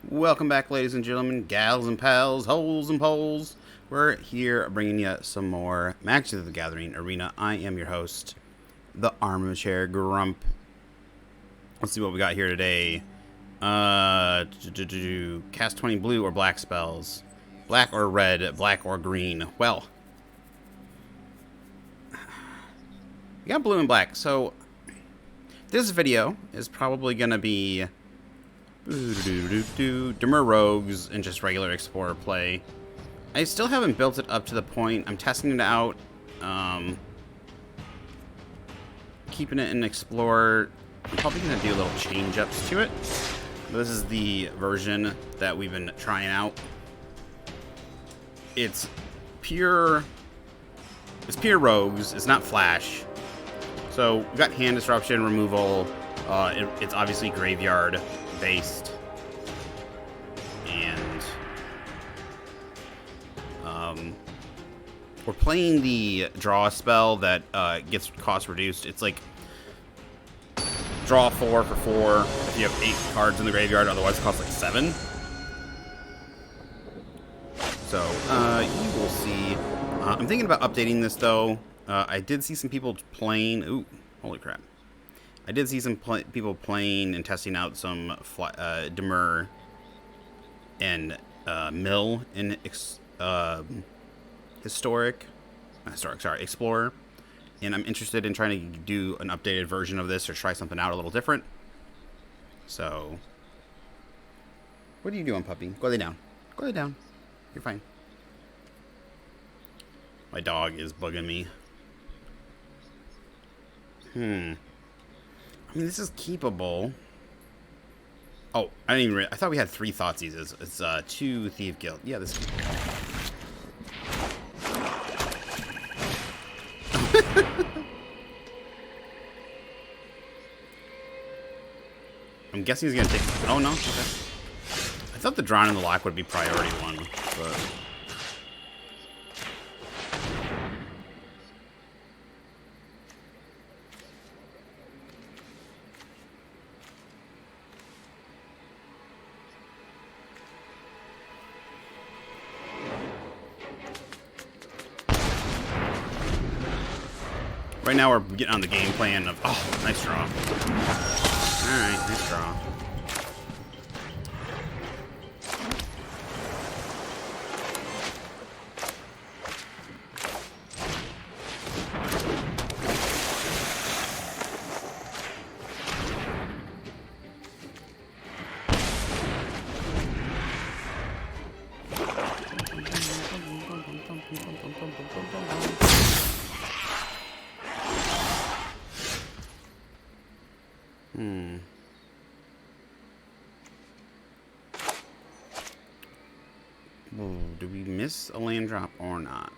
Welcome back, ladies and gentlemen, gals and pals, holes and poles. We're here bringing you some more Magic the Gathering Arena. I am your host, the Armchair Grump. Let's see what we got here today. Cast 20 blue or black spells. Black or red, black or green. Well, we got blue and black, so this video is probably going to be Dimir Rogues and just regular Explorer play. I still haven't built it up to the point. I'm testing it out. Keeping it in Explorer. I'm probably going to do little change-ups to it. This is the version that we've been trying out. It's pure Rogues. It's not Flash. So we've got hand disruption removal. It's obviously graveyard based, and we're playing the draw spell that gets cost reduced. It's like draw 4 for 4 if you have 8 cards in the graveyard, otherwise it costs like 7. So you will see. I'm thinking about updating this though. I did see some people playing. Ooh, holy crap. I did see some people playing and testing out some Dimir and Mill in Explorer, and I'm interested in trying to do an updated version of this or try something out a little different. So, what are you doing, puppy? Go lay down. Go lay down. You're fine. My dog is bugging me. I mean, this is keepable. Oh, I didn't even. I thought we had 3 Thoughtseize. It's 2 Thief Guild. Yeah, this. I'm guessing he's gonna take. Oh no. Okay. I thought the Drawn in the Lock would be priority 1, but. Right now we're getting on the game plan of, oh, nice draw. Alright, nice draw. Do we miss a land drop or not?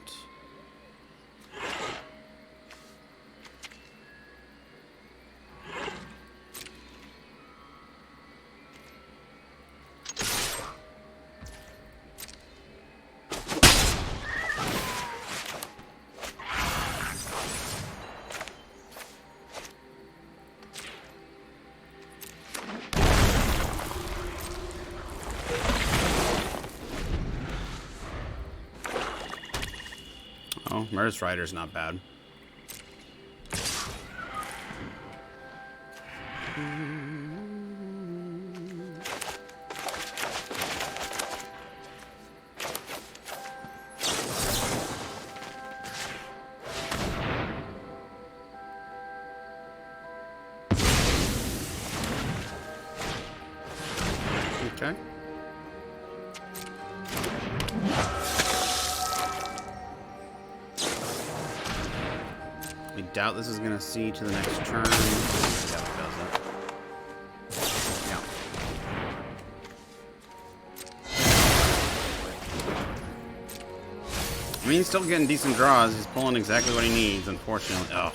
Oh, Murderous Rider's not bad. Okay. I doubt this is going to see to the next turn. Yeah, it doesn't. Yeah. I mean, he's still getting decent draws. He's pulling exactly what he needs, unfortunately. Ugh.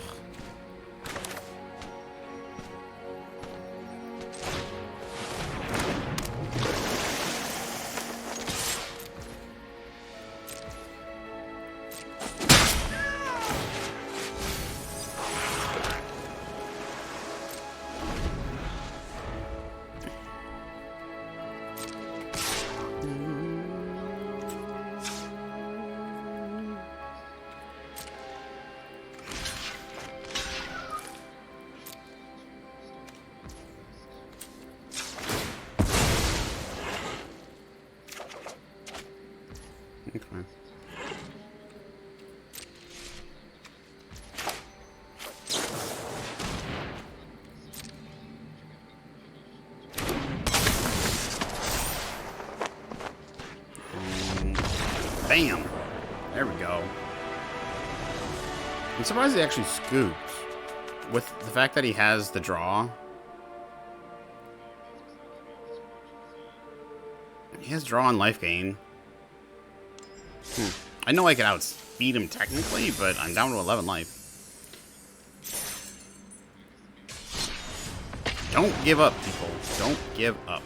Okay. Bam! There we go. I'm surprised he actually scoops. With the fact that he has the draw. He has draw and life gain. I know I could outspeed him technically, but I'm down to 11 life. Don't give up, people. Don't give up.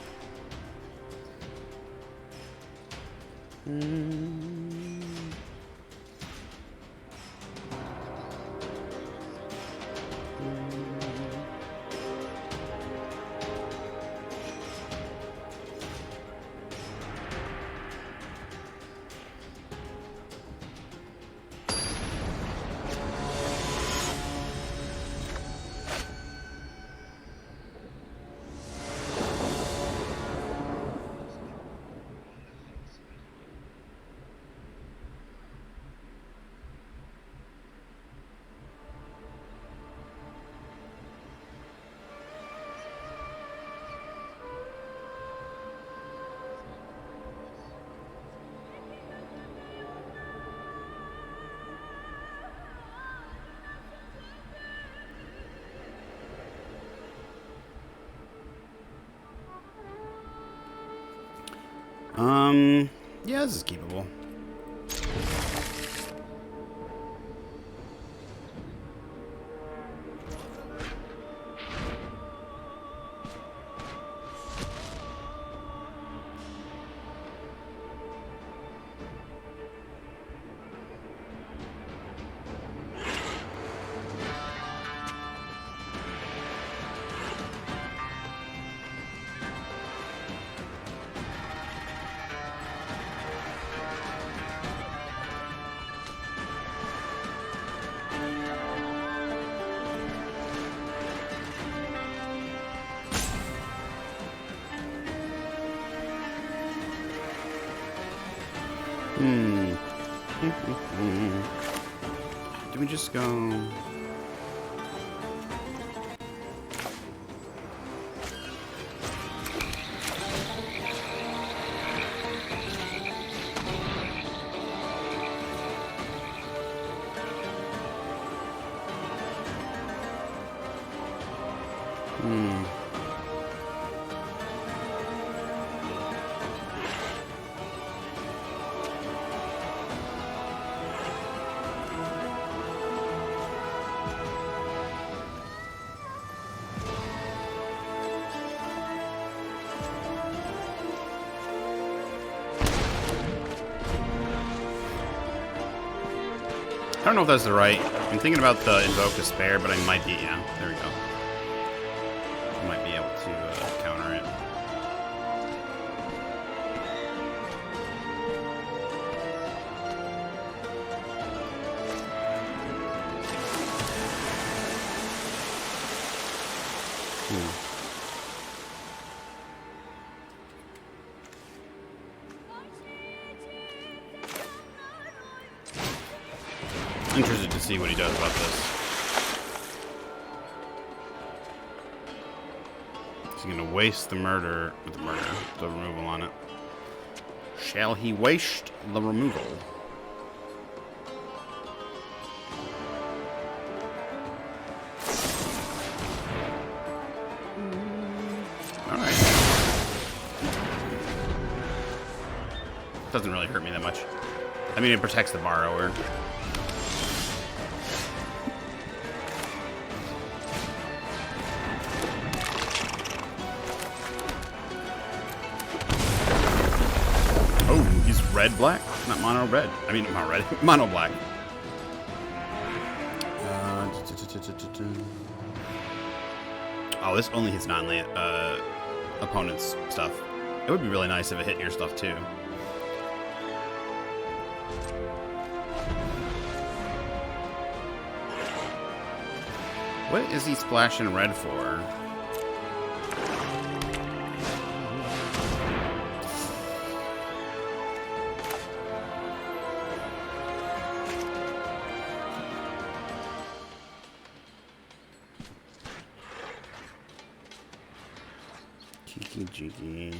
Yeah, this is keepable. Do we just go? I don't know if that's the right. I'm thinking about the Invoke Despair, but I might be. Yeah, there we go. I might be able to counter it. Interested to see what he does about this. Is he going to waste the murder, the removal on it? Shall he waste the removal? Alright. Doesn't really hurt me that much. I mean, it protects the borrower. Red black, not mono red. I mean not red, mono black. Oh, this only hits non-land opponent's stuff. It would be really nice if it hit your stuff too. What is he splashing red for? Cheeky, cheeky.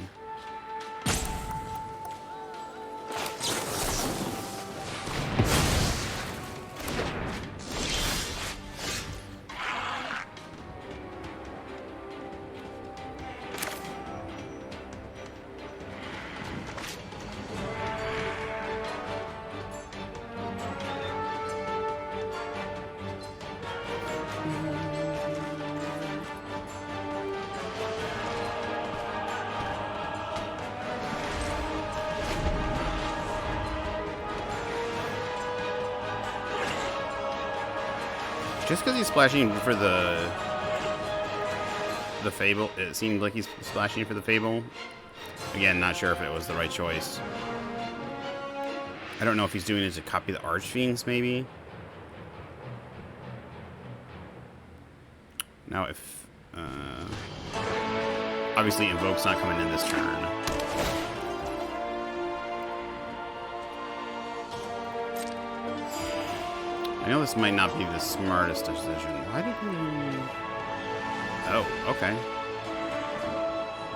Just because he's splashing for the Fable, it seemed like he's splashing for the Fable. Again, not sure if it was the right choice. I don't know if he's doing it to copy the Archfiends, maybe. Now, if obviously Invoke's not coming in this turn. I know this might not be the smartest decision. Why did we... Oh, okay.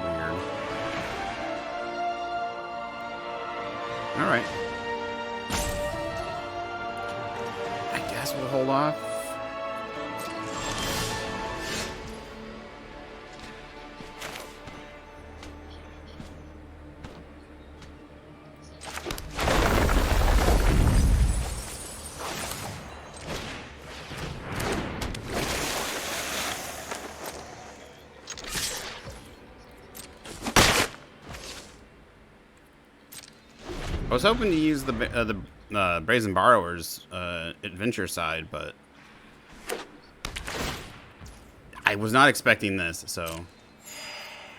Weird. Alright. I guess we'll hold off. I was hoping to use the Brazen Borrower's adventure side, but I was not expecting this, so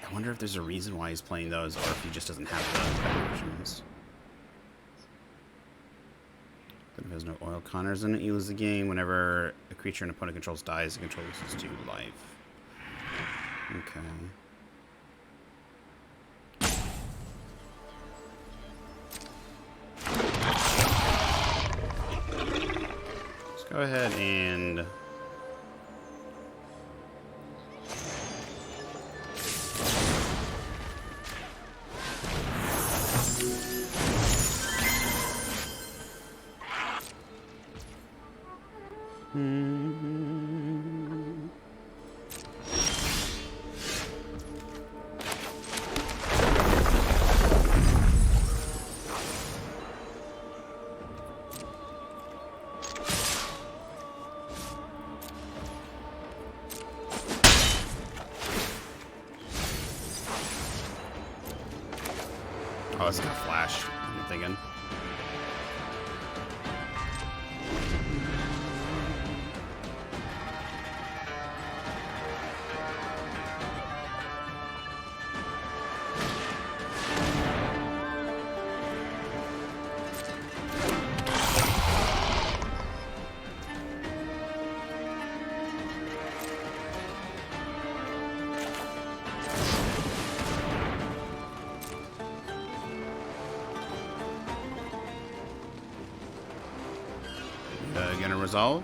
I wonder if there's a reason why he's playing those, or if he just doesn't have the versions. But if there's no oil Connors in it, you lose the game. Whenever a creature an opponent controls dies, the controller loses 2 life. Okay. Go ahead and oh, it's got flash, I'm thinking. Gonna resolve.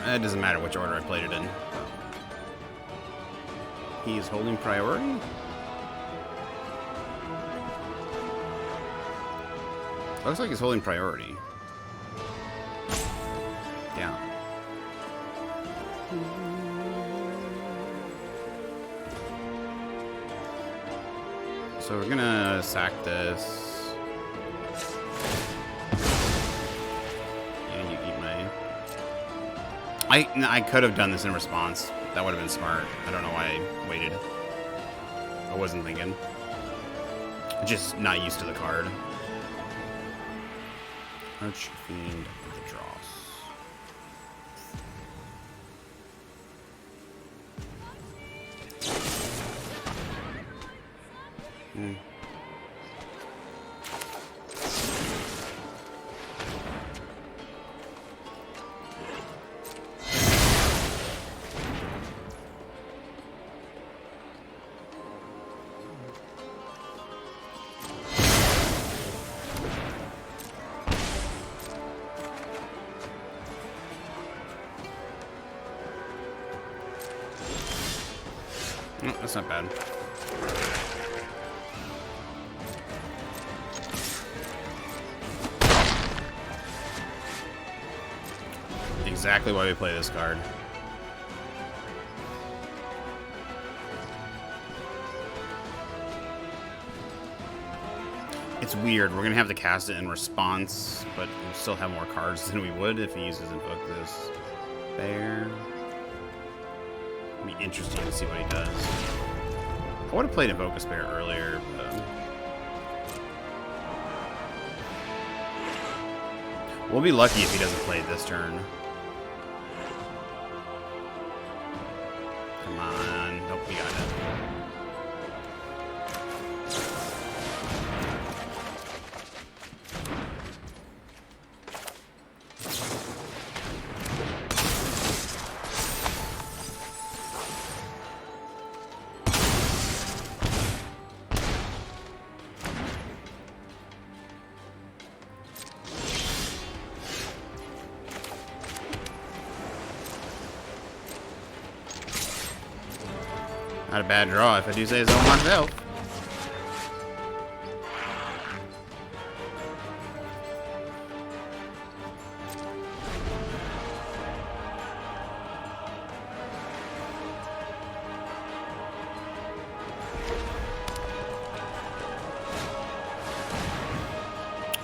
It doesn't matter which order I played it in. He's holding priority? Looks like he's holding priority. Yeah. So we're gonna sack this. Yeah, you eat my... I could have done this in response. That would have been smart. I don't know why I waited. I wasn't thinking. Just not used to the card. Archfiend of the Dross. Oh, that's not bad. Exactly why we play this card. It's weird. We're going to have to cast it in response, but we'll still have more cards than we would if he uses Invoke this. Bear. It'll be interesting to see what he does. I would have played Invoke a Spare earlier, but... we'll be lucky if he doesn't play this turn. Come on. Nope, we got it. Not a bad draw, if I do say so myself.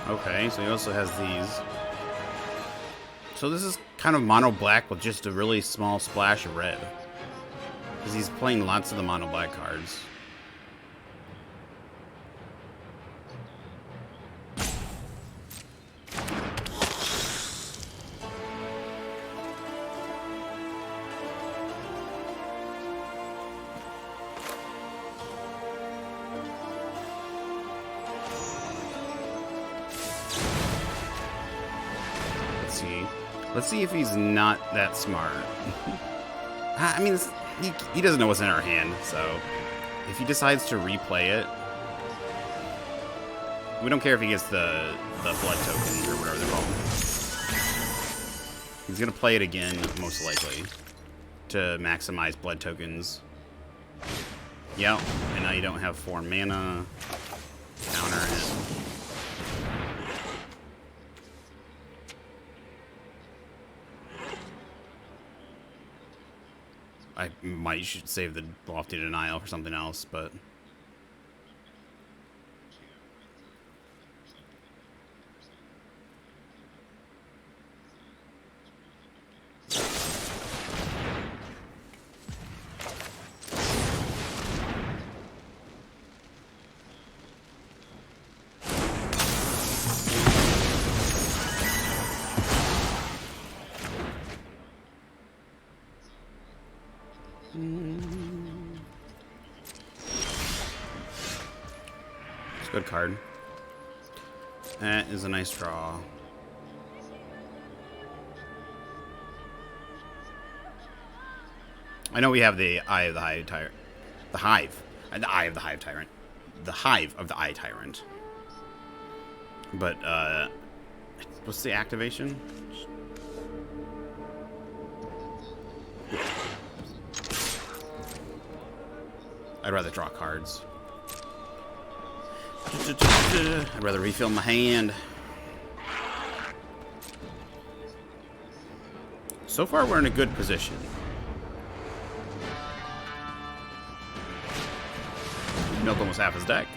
Okay, so he also has these. So this is kind of mono black with just a really small splash of red. Because he's playing lots of the mono black cards. Let's see if he's not that smart. I mean, he doesn't know what's in our hand, so if he decides to replay it, we don't care if he gets the blood token or whatever they're called. He's gonna play it again, most likely, to maximize blood tokens. Yep, and now you don't have 4 mana. Counter it. I should save the Lofty Denial for something else, but... Good card. That is a nice draw. I know we have the Eye of the Hive Tyrant. The Hive. The Eye of the Hive Tyrant. The Hive of the Eye Tyrant. But, what's the activation? I'd rather draw cards. I'd rather refill my hand. So far, we're in a good position. Milled almost half his deck.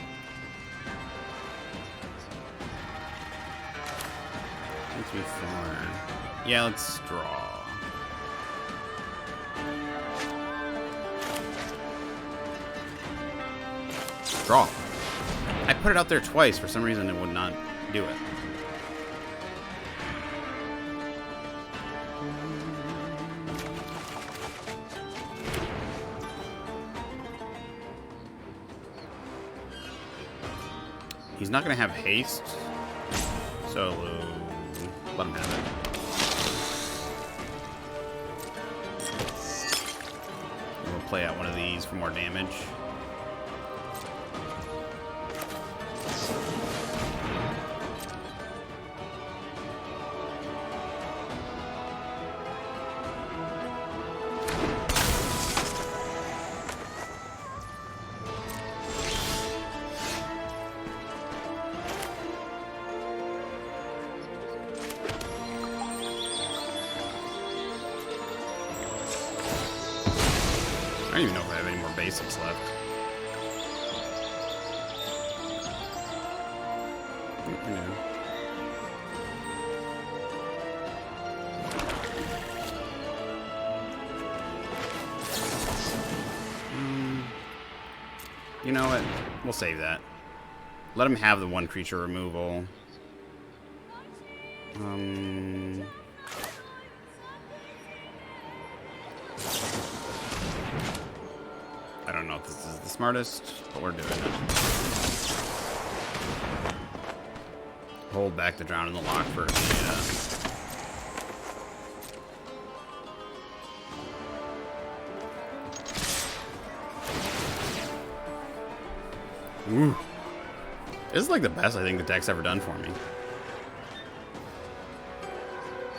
Makes me fun. Yeah, let's draw. Draw. I put it out there twice. For some reason, it would not do it. He's not going to have haste, so let him have it. We'll play out one of these for more damage. don't even know if I have any more basics left. Yeah. You know what? We'll save that. Let him have the one creature removal. I don't know if this is the smartest, but we're doing it. Hold back the drown in the lock for Ooh. This is like the best I think the deck's ever done for me.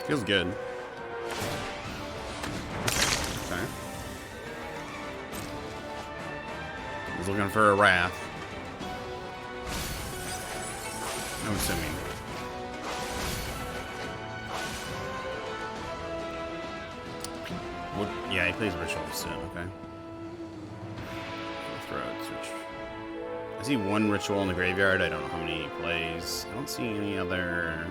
Feels good. Okay. He's looking for a wrath. I'm assuming. Yeah, he plays Ritual soon, okay. Throw it, switch. I see one Ritual in the graveyard. I don't know how many he plays. I don't see any other.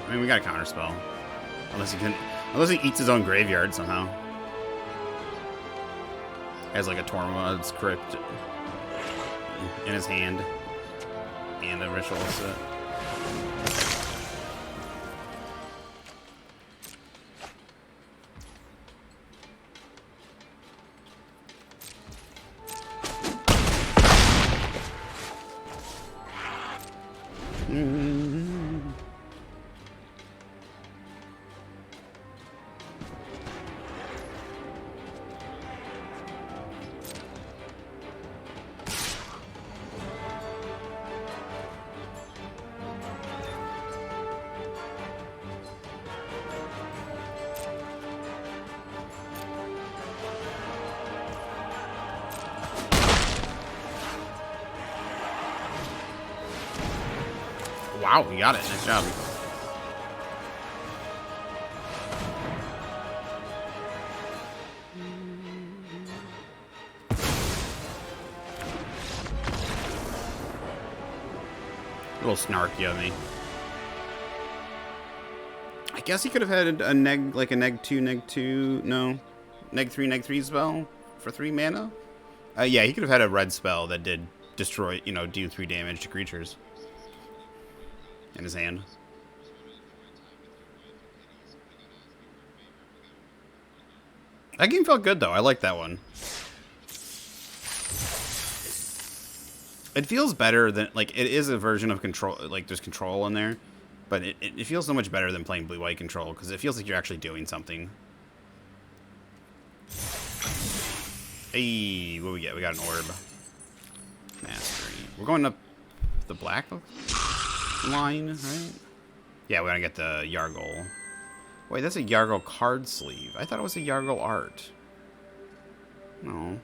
I mean, we got a counterspell. Unless he eats his own graveyard somehow. Has like a Tormod's Crypt in his hand. And a Ritual set. Wow, we got it. Nice job. A little snarky of me. I guess he could have had a neg, like a neg 2, no, neg 3 spell for 3 mana. Yeah, he could have had a red spell that did destroy, you know, do 3 damage to creatures in his hand. That game felt good though. I like that one. It feels better than, like, it is a version of control, like there's control in there, but it feels so much better than playing blue-white control because it feels like you're actually doing something. Hey, what do we get? We got an orb. Mastery. We're going up the black line, right? Yeah, we're gonna get the Yargle. Wait, that's a Yargle card sleeve. I thought it was a Yargle art. No.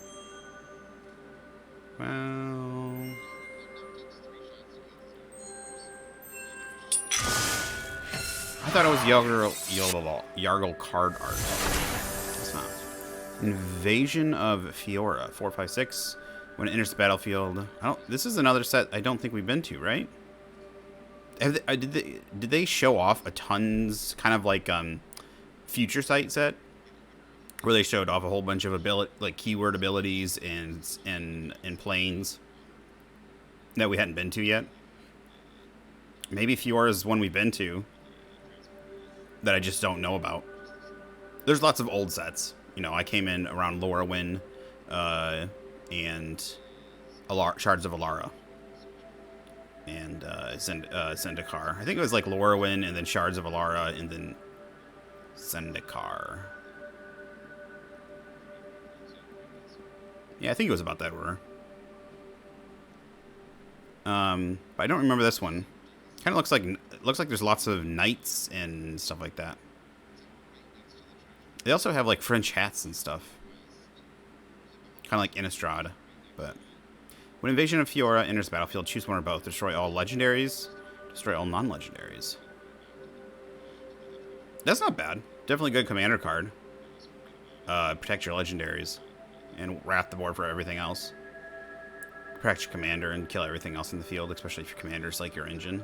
Well, I thought it was Yargle card art. It's not. Invasion of Fiora, 4/5/6. When it enters the battlefield, this is another set I don't think we've been to, right? Did they show off a tons kind of like future sight set where they showed off a whole bunch of keyword abilities and planes that we hadn't been to yet? Maybe Fiora is one we've been to that I just don't know about. There's lots of old sets. You know, I came in around Lorwyn and Shards of Alara. And Zendikar. I think it was like Lorwyn and then Shards of Alara and then Zendikar. Yeah, I think it was about that order. But I don't remember this one. Kind of looks like there's lots of knights and stuff like that. They also have like French hats and stuff. Kind of like Innistrad, but when Invasion of Fiora enters the battlefield, choose one or both. Destroy all legendaries. Destroy all non-legendaries. That's not bad. Definitely good commander card. Protect your legendaries. And wrap the board for everything else. Protect your commander and kill everything else in the field, especially if your commander's like your engine.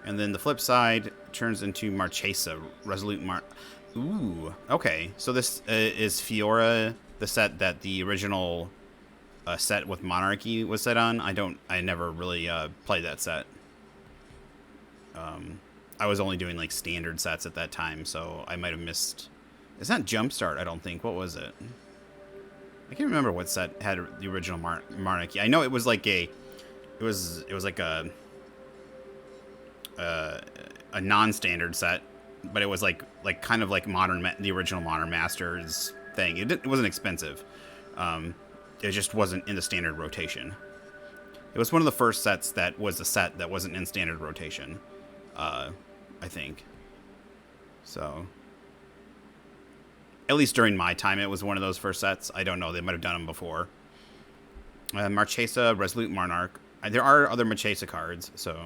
And then the flip side turns into Marchesa. Resolute Ooh, okay. So this is Fiora, the set that the original set with Monarchy was set on. I never really played that set. I was only doing like standard sets at that time, so I might have missed. It's not Jumpstart, I don't think. What was it? I can't remember what set had the original Monarchy. I know it was like it was like a non-standard set, but it was like kind of like the original Modern Masters thing. It wasn't expensive. It just wasn't in the standard rotation. It was one of the first sets that was a set that wasn't in standard rotation. I think. So, at least during my time, it was one of those first sets. I don't know. They might have done them before. Marchesa, Resolute Monarch. There are other Marchesa cards, so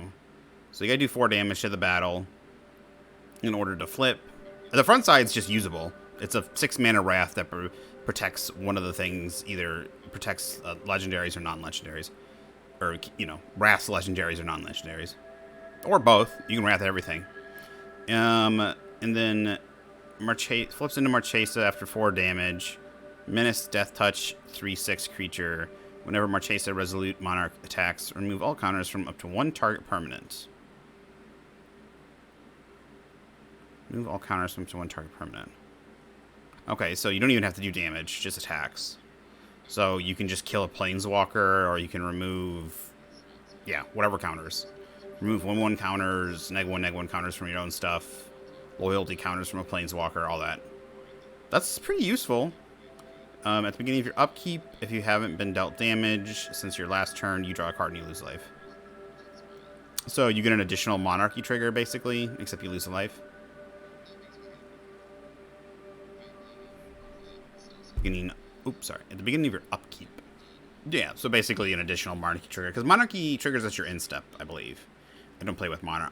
you gotta do 4 damage to the battle in order to flip. The front side's just usable. It's a 6 mana Wrath that protects one of the things, either protects legendaries or non-legendaries. Or, you know, Wrath's legendaries or non-legendaries. Or both. You can Wrath everything. And then flips into Marchesa after 4 damage. Menace, Death Touch, 3/6 creature. Whenever Marchesa Resolute Monarch attacks, remove all counters from up to 1 target permanent. Remove all counters from up to 1 target permanent. Okay, so you don't even have to do damage, just attacks. So you can just kill a Planeswalker, or you can remove, yeah, whatever counters. Remove 1/1 counters, -1/-1 counters from your own stuff, loyalty counters from a Planeswalker, all that. That's pretty useful. At the beginning of your upkeep, if you haven't been dealt damage since your last turn, you draw a card and you lose life. So you get an additional Monarchy trigger, basically, except you lose a life. At the beginning of your upkeep. Yeah, so basically an additional Monarchy trigger, because Monarchy triggers at your end step, I believe. I don't play with I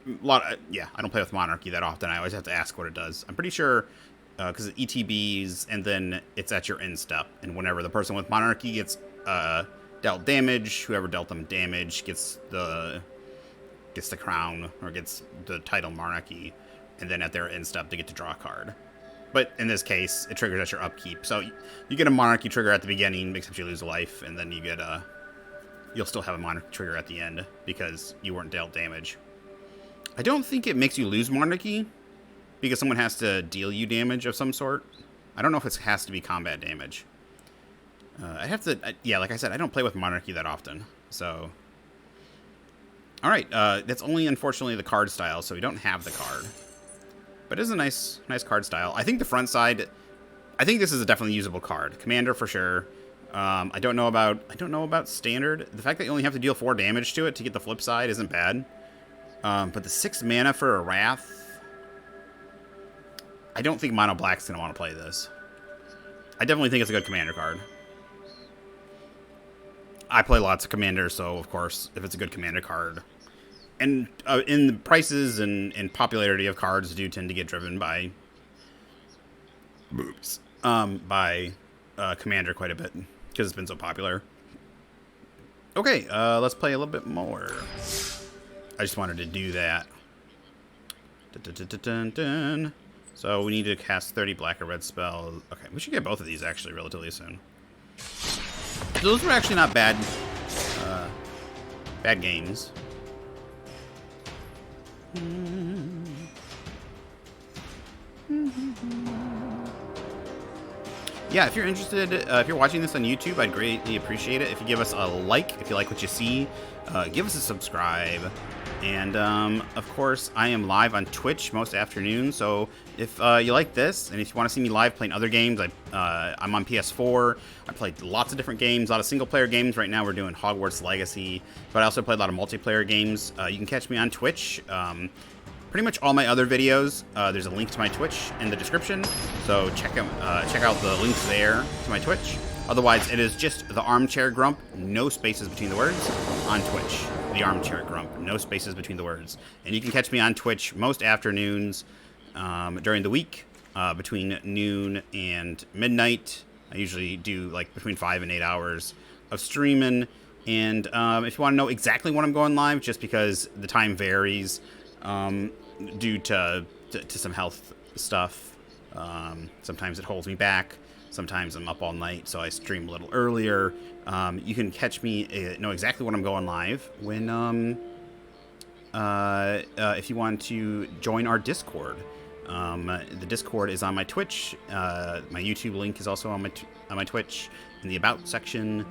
don't play with Monarchy that often. I always have to ask what it does. I'm pretty sure, because it ETBs, and then it's at your end step. And whenever the person with Monarchy gets dealt damage, whoever dealt them damage gets the crown, or gets the title Monarchy, and then at their end step they get to draw a card. But in this case, it triggers at your upkeep. So you get a Monarchy trigger at the beginning, except you lose a life, and then you get you'll still have a Monarchy trigger at the end because you weren't dealt damage. I don't think it makes you lose Monarchy because someone has to deal you damage of some sort. I don't know if it has to be combat damage. Like I said, I don't play with Monarchy that often. So, all right, that's only unfortunately the card style, so we don't have the card. But it is a nice card style. I think the front side, I think this is a definitely usable card. Commander for sure. I don't know about standard. The fact that you only have to deal 4 damage to it to get the flip side isn't bad. But the 6 mana for a Wrath, I don't think Mono Black's gonna want to play this. I definitely think it's a good commander card. I play lots of commanders, so of course, if it's a good commander card, and in the prices and popularity of cards do tend to get driven by commander quite a bit because it's been so popular. Okay, let's play a little bit more. I just wanted to do that. So we need to cast 30 black or red spells. Okay, we should get both of these actually relatively soon. Those were actually not bad games. Yeah, if you're interested, if you're watching this on YouTube, I'd greatly appreciate it if you give us a like if you like what you see. Give us a subscribe. And, of course, I am live on Twitch most afternoons, so if you like this, and if you want to see me live playing other games, I'm on PS4. I played lots of different games, a lot of single-player games. Right now we're doing Hogwarts Legacy, but I also play a lot of multiplayer games. You can catch me on Twitch. Pretty much all my other videos, there's a link to my Twitch in the description, so check out the links there to my Twitch. Otherwise, it is just the Armchair Grump, no spaces between the words, on Twitch. The Armchair Grump, no spaces between the words. And you can catch me on Twitch most afternoons, during the week between noon and midnight. I usually do like between 5 and 8 hours of streaming. And if you want to know exactly when I'm going live, just because the time varies due to some health stuff. Sometimes it holds me back. Sometimes I'm up all night, so I stream a little earlier. You can catch me, know exactly when I'm going live when if you want to join our Discord. The Discord is on my Twitch. My YouTube link is also on my Twitch in the About section.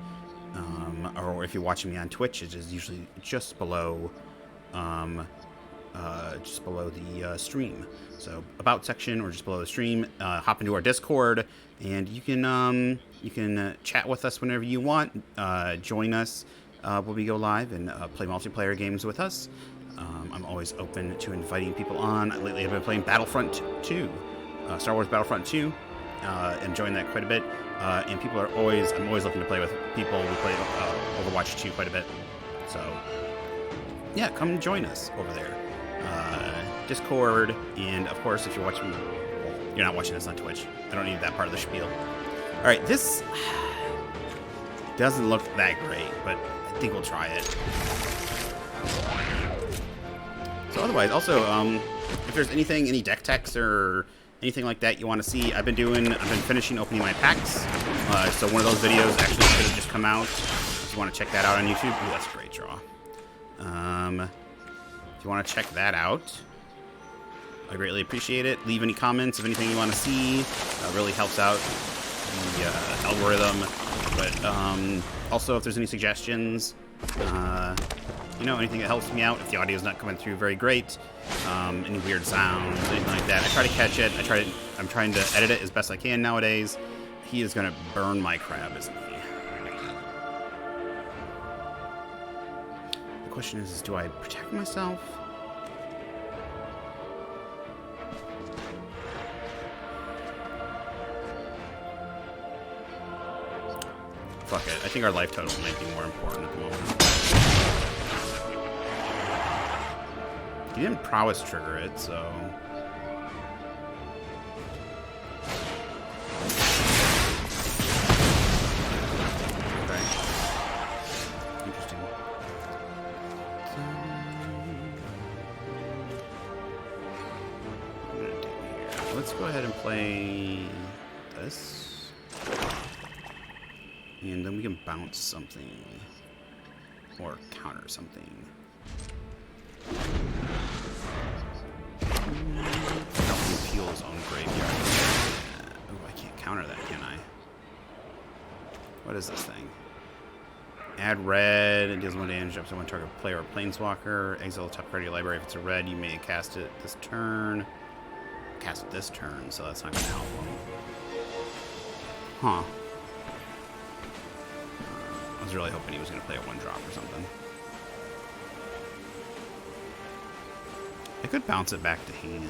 Or if you're watching me on Twitch, it is usually just below the stream. So About section or just below the stream. Hop into our Discord, and you can chat with us whenever you want. Join us when we go live and play multiplayer games with us. I'm always open to inviting people on. Lately, I've been playing Battlefront 2, Star Wars Battlefront 2, enjoying that quite a bit. And I'm always looking to play with people. We play Overwatch 2 quite a bit. So, yeah, come join us over there. Discord, and of course, if you're watching, well, you're not watching us on Twitch. I don't need that part of the spiel. All right, this doesn't look that great, but I think we'll try it. So otherwise, also, if there's any deck techs or anything like that you want to see, I've been finishing opening my packs. So one of those videos actually should have just come out. If you want to check that out on YouTube, ooh, that's a great draw. If you want to check that out, I greatly appreciate it. Leave any comments of anything you want to see. Really helps out the algorithm. But also, if there's any suggestions, anything that helps me out, if the audio's not coming through very great, any weird sounds, anything like that, I try to catch it. I'm trying to edit it as best I can nowadays. He is gonna burn my crab, isn't he? The question is do I protect myself? Fuck it. I think our life total might be more important at the moment. He didn't prowess trigger it, so... Okay. Interesting. Let's go ahead and play this. And then we can bounce something. Or counter something. Helping peel his own graveyard. Oh, I can't counter that, can I? What is this thing? Add red. It deals more damage up to one target player or planeswalker. Exile the top card of your library. If it's a red, you may cast it this turn. Cast it this turn, so that's not going to help him. Huh. I was really hoping he was going to play a 1-drop or something. I could bounce it back to hand.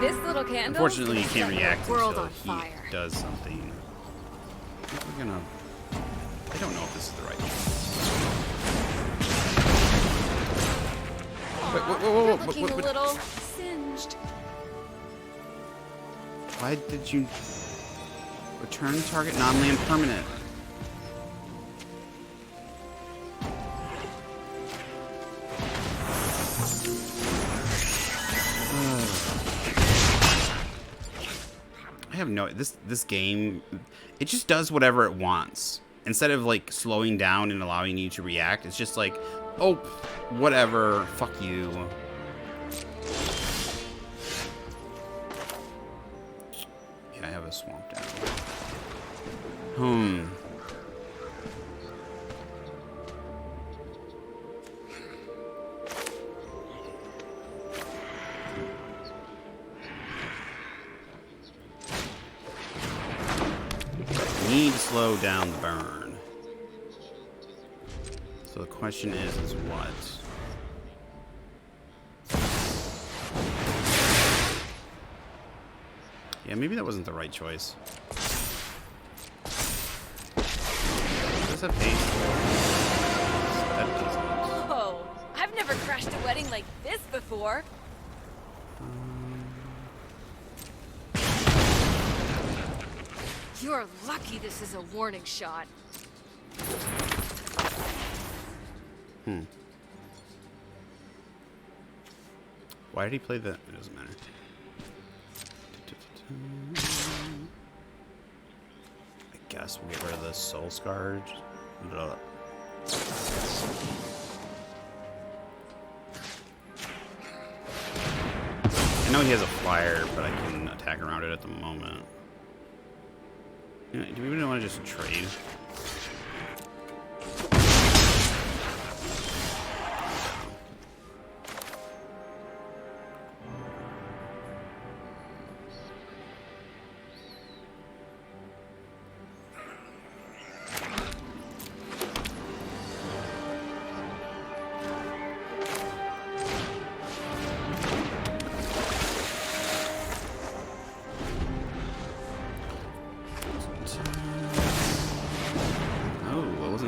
This little candle. Unfortunately, you can't react until he fire. does something. I think we're gonna... I don't know if this is the right choice. Whoa, Looking a little singed. Why did you return target non-land permanent? I have no... This game, it just does whatever it wants. Instead of, like, slowing down and allowing you to react, it's just like, oh, whatever, fuck you. Yeah, I have a swamp down. Need to slow down the burn. So the question is what? Yeah, maybe that wasn't the right choice. Does that pay? That doesn't. Whoa! I've never crashed a wedding like this before. You're lucky this is a warning shot. Why did he play that? It doesn't matter. I guess we'll get rid of the soul scarred. I know he has a flyer, but I can attack around it at the moment. You know, do we really want to just trade?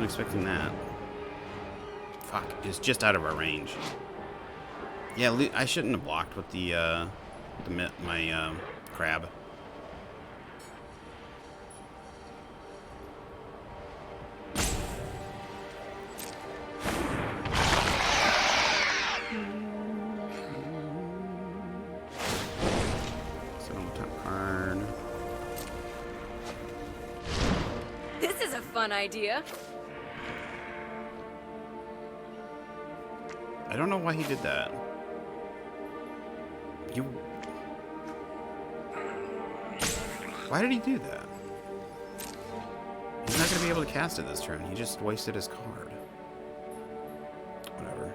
Expecting that. Fuck, it's just out of our range. Yeah, I shouldn't have blocked with my crab. So top card. This is a fun idea. I don't know why he did that. Why did he do that? He's not going to be able to cast it this turn. He just wasted his card. Whatever.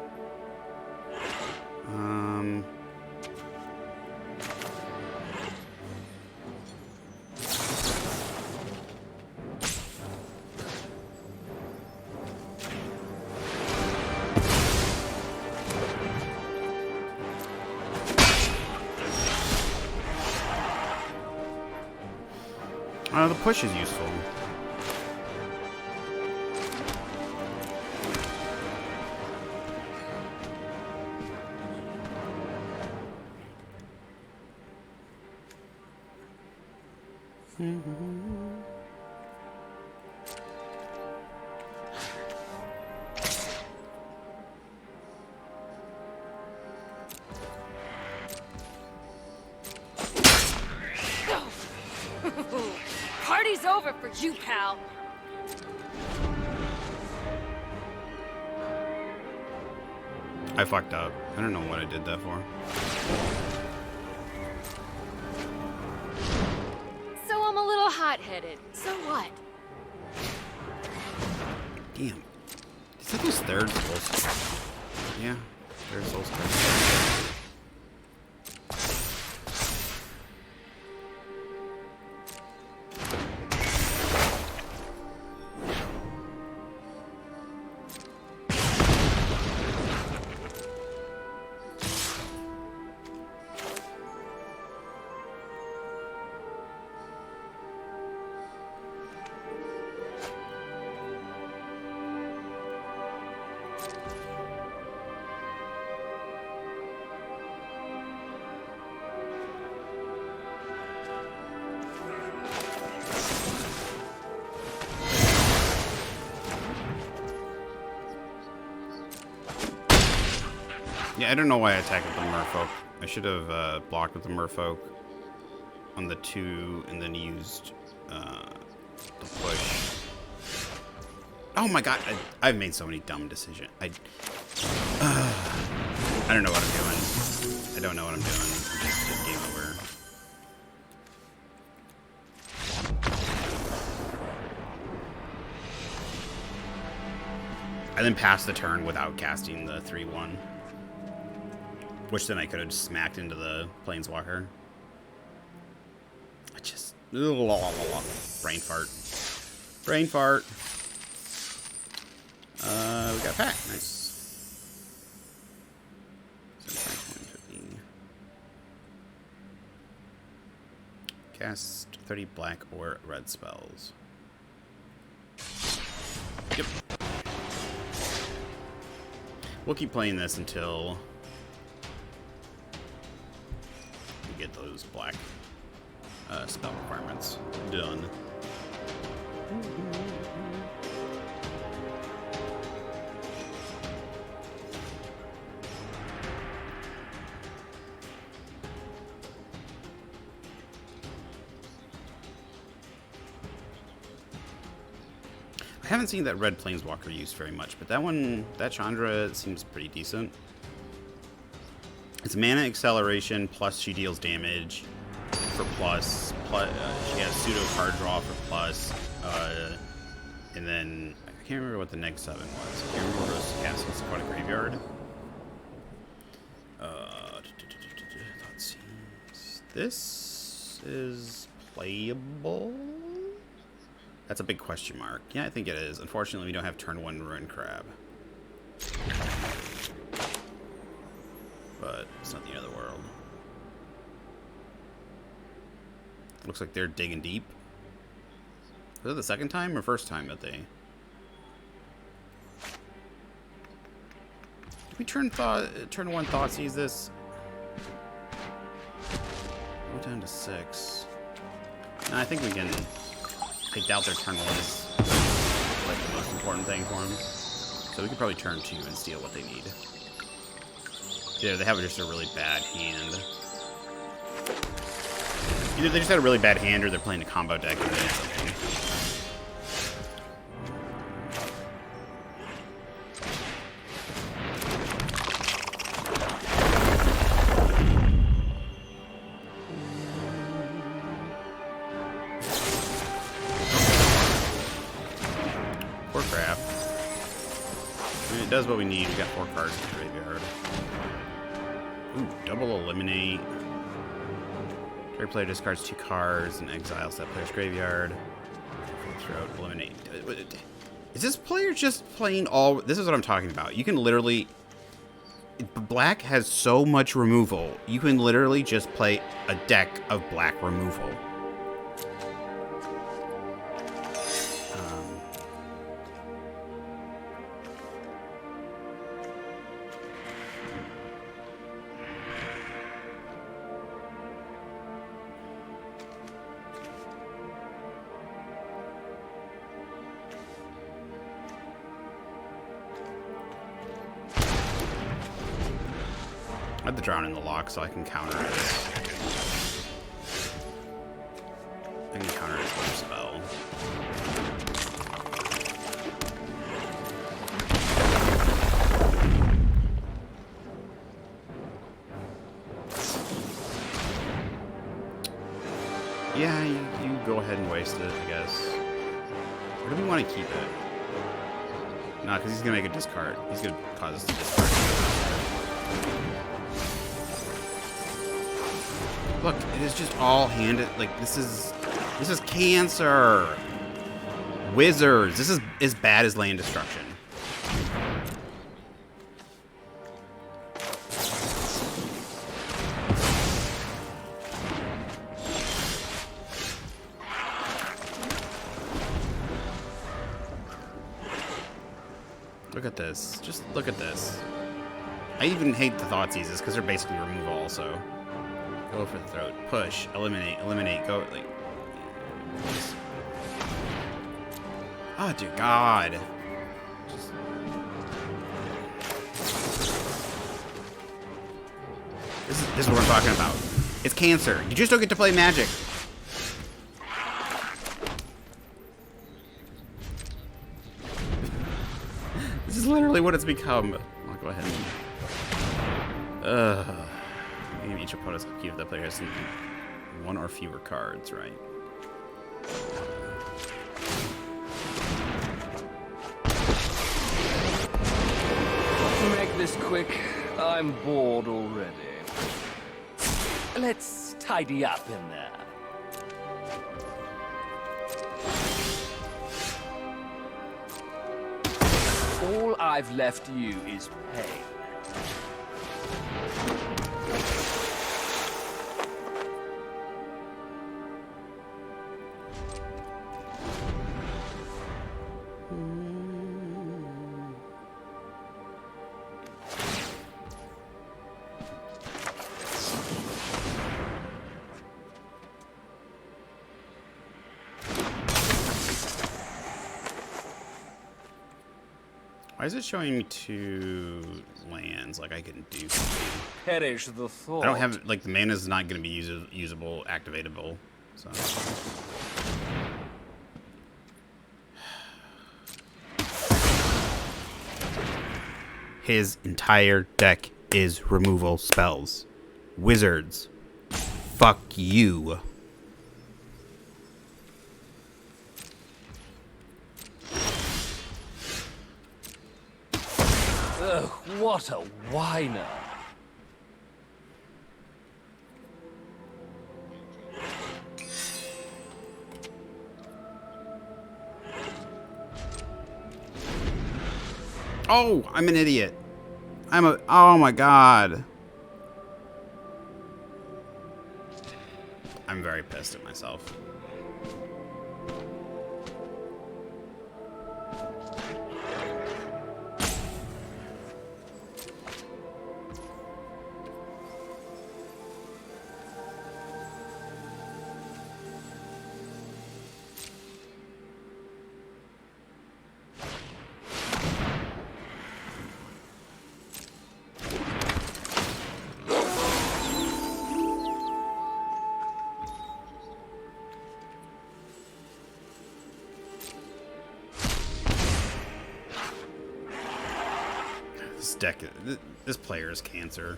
The push is useful. Party's over for you, pal. I fucked up. I don't know what I did that for. So I'm a little hot-headed. So what? Damn. Is that his third soul scar? Yeah, third soul scar. Yeah, I don't know why I attacked with the merfolk. I should have blocked with the merfolk on the 2 and then used the push. Oh my god, I've made so many dumb decisions. I don't know what I'm doing. I don't know what I'm doing. Just game over. I then passed the turn without casting the 3/1. Which then I could have smacked into the planeswalker. I just... brain fart. Brain fart. We got a pack. Nice. cast 30 black or red spells. Yep. We'll keep playing this until we get those black spell requirements done. I haven't seen that red planeswalker used very much, but that Chandra seems pretty decent. It's mana acceleration plus she deals damage for plus. She has pseudo card draw for plus, and then I can't remember what the next 7 was. I can't remember what it was cast in Aquatic Graveyard. Let's see. This is playable. That's a big question mark. Yeah, I think it is. Unfortunately, we don't have turn 1 Ruin Crab. But it's not the end of the world. Looks like they're digging deep. Was it the second time or first time that they... Did we turn 1 Thoughtseize this? Go down to 6. No, I think we can... I doubt their turn 1 is like the most important thing for them. So we could probably turn 2 and steal what they need. Either they have just a really bad hand. Either they just had a really bad hand or they're playing a combo deck and then something. Does what we need. We got 4 cards in the graveyard. Ooh, double eliminate. Every player discards 2 cards and exiles that player's graveyard. Throw, eliminate. Is this player just playing all... This is what I'm talking about. You can literally... Black has so much removal. You can literally just play a deck of black removal. I have to drown in the lock so I can counter it. I can counter his one spell. Yeah, you go ahead and waste it, I guess. Or do we want to keep it? Nah, because he's going to make a discard. He's going to cause us to discard. Look, it is just all handed. Like, this is cancer. Wizards. This is as bad as land destruction. Look at this. Just look at this. I even hate the Thoughtseizes because they're basically removal also. Go for the throat. Push. Eliminate. Eliminate. Go. Like. Just... Oh, dear God. Just... This is what I'm talking about. It's cancer. You just don't get to play Magic. This is literally what it's become. I'll go ahead and... Each opponent's key if the player has 1 or fewer cards, right? To make this quick, I'm bored already. Let's tidy up in there. All I've left you is pain. Why is it showing me 2 lands? Like I can do something. Perish the thought. I don't have, like, the mana is not going to be usable, activatable. So. His entire deck is removal spells. Wizards. Fuck you. Ugh, what a whiner. Oh, I'm an idiot. Oh my god. I'm very pissed at myself. This player is cancer.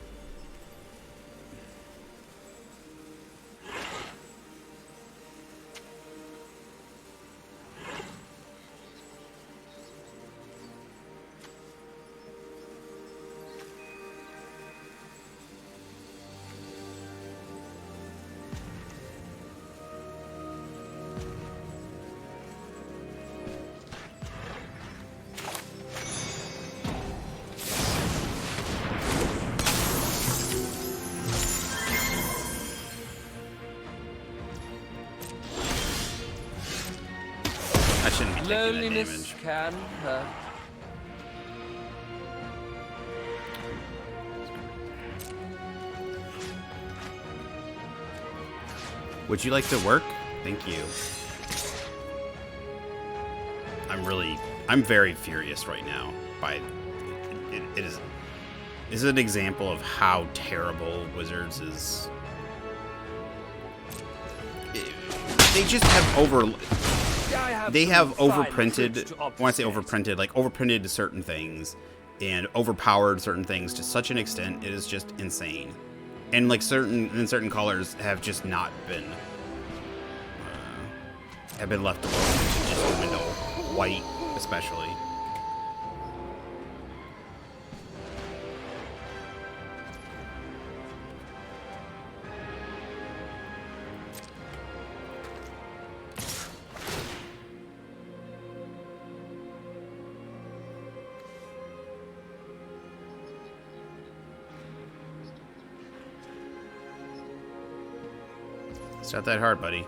I shouldn't be taking that Loneliness damage. can hurt. Would you like to work? Thank you. I'm very furious right now by it is an example of how terrible Wizards is. They just have they have overprinted, when I say overprinted, like overprinted certain things and overpowered certain things to such an extent it is just insane. And like certain colors have just not been left alone to just window, white especially. It's not that hard, buddy.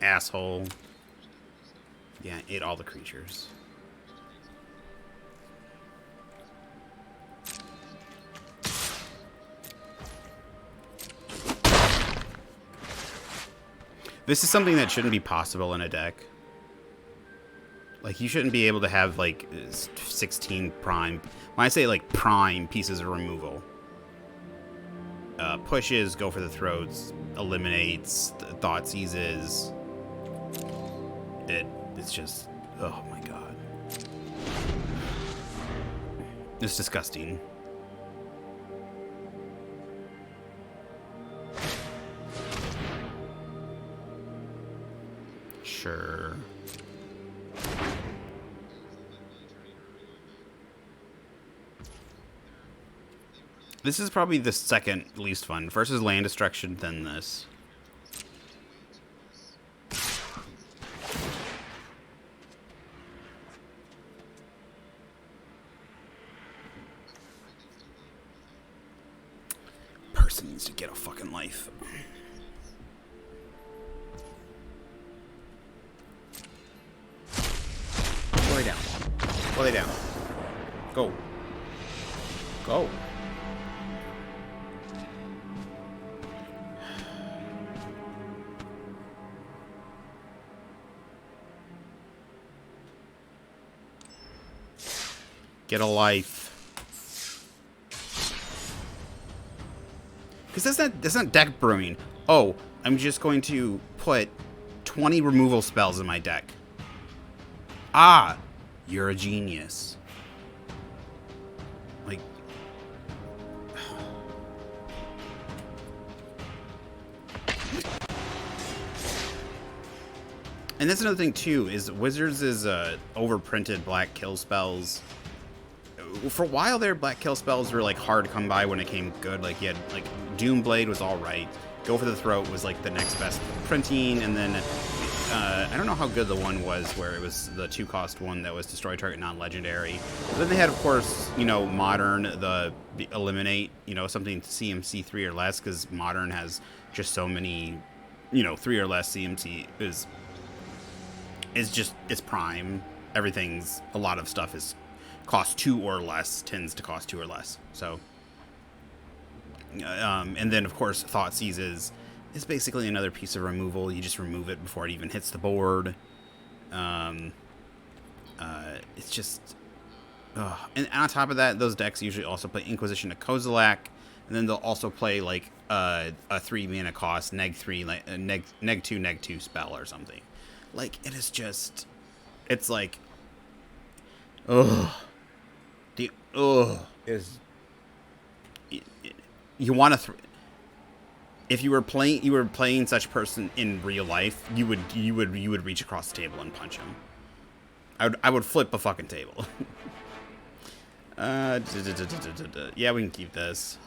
Asshole. Yeah, ate all the creatures. This is something that shouldn't be possible in a deck. Like, you shouldn't be able to have, like, 16 prime... When I say, like, prime pieces of removal. Pushes, go for the throats, eliminates, thought seizes... It's just, oh my god. It's disgusting. Sure. This is probably the second least fun. First is Land Destruction, then this. Person needs to get a fucking life. Go lay down. Go lay down. Go. Go. Get a life. Because that's not deck brewing. Oh, I'm just going to put 20 removal spells in my deck. Ah, you're a genius. Like, and that's another thing too, is Wizards is overprinted black kill spells. For a while there, black kill spells were like hard to come by when it came good. Like you had like Doomblade was all right. Go for the Throat was like the next best printing, and then I don't know how good the one was where it was the 2-cost one that was destroy target non-legendary. Then they had, of course, you know, Modern, the eliminate, you know, something CMC 3 or less, because Modern has just so many, you know, 3 or less CMC is just, it's prime. Everything's, a lot of stuff is cost 2 or less, tends to cost 2 or less. So, and then of course Thoughtseize is basically another piece of removal. You just remove it before it even hits the board. It's just, and on top of that, those decks usually also play Inquisition of Kozilek, and then they'll also play like a 3 mana cost neg 3, like a neg 2 spell or something. Like, it is just, it's like, is you want to if you were playing such person in real life, you would reach across the table and punch him. I would flip a fucking table. Yeah, we can keep this.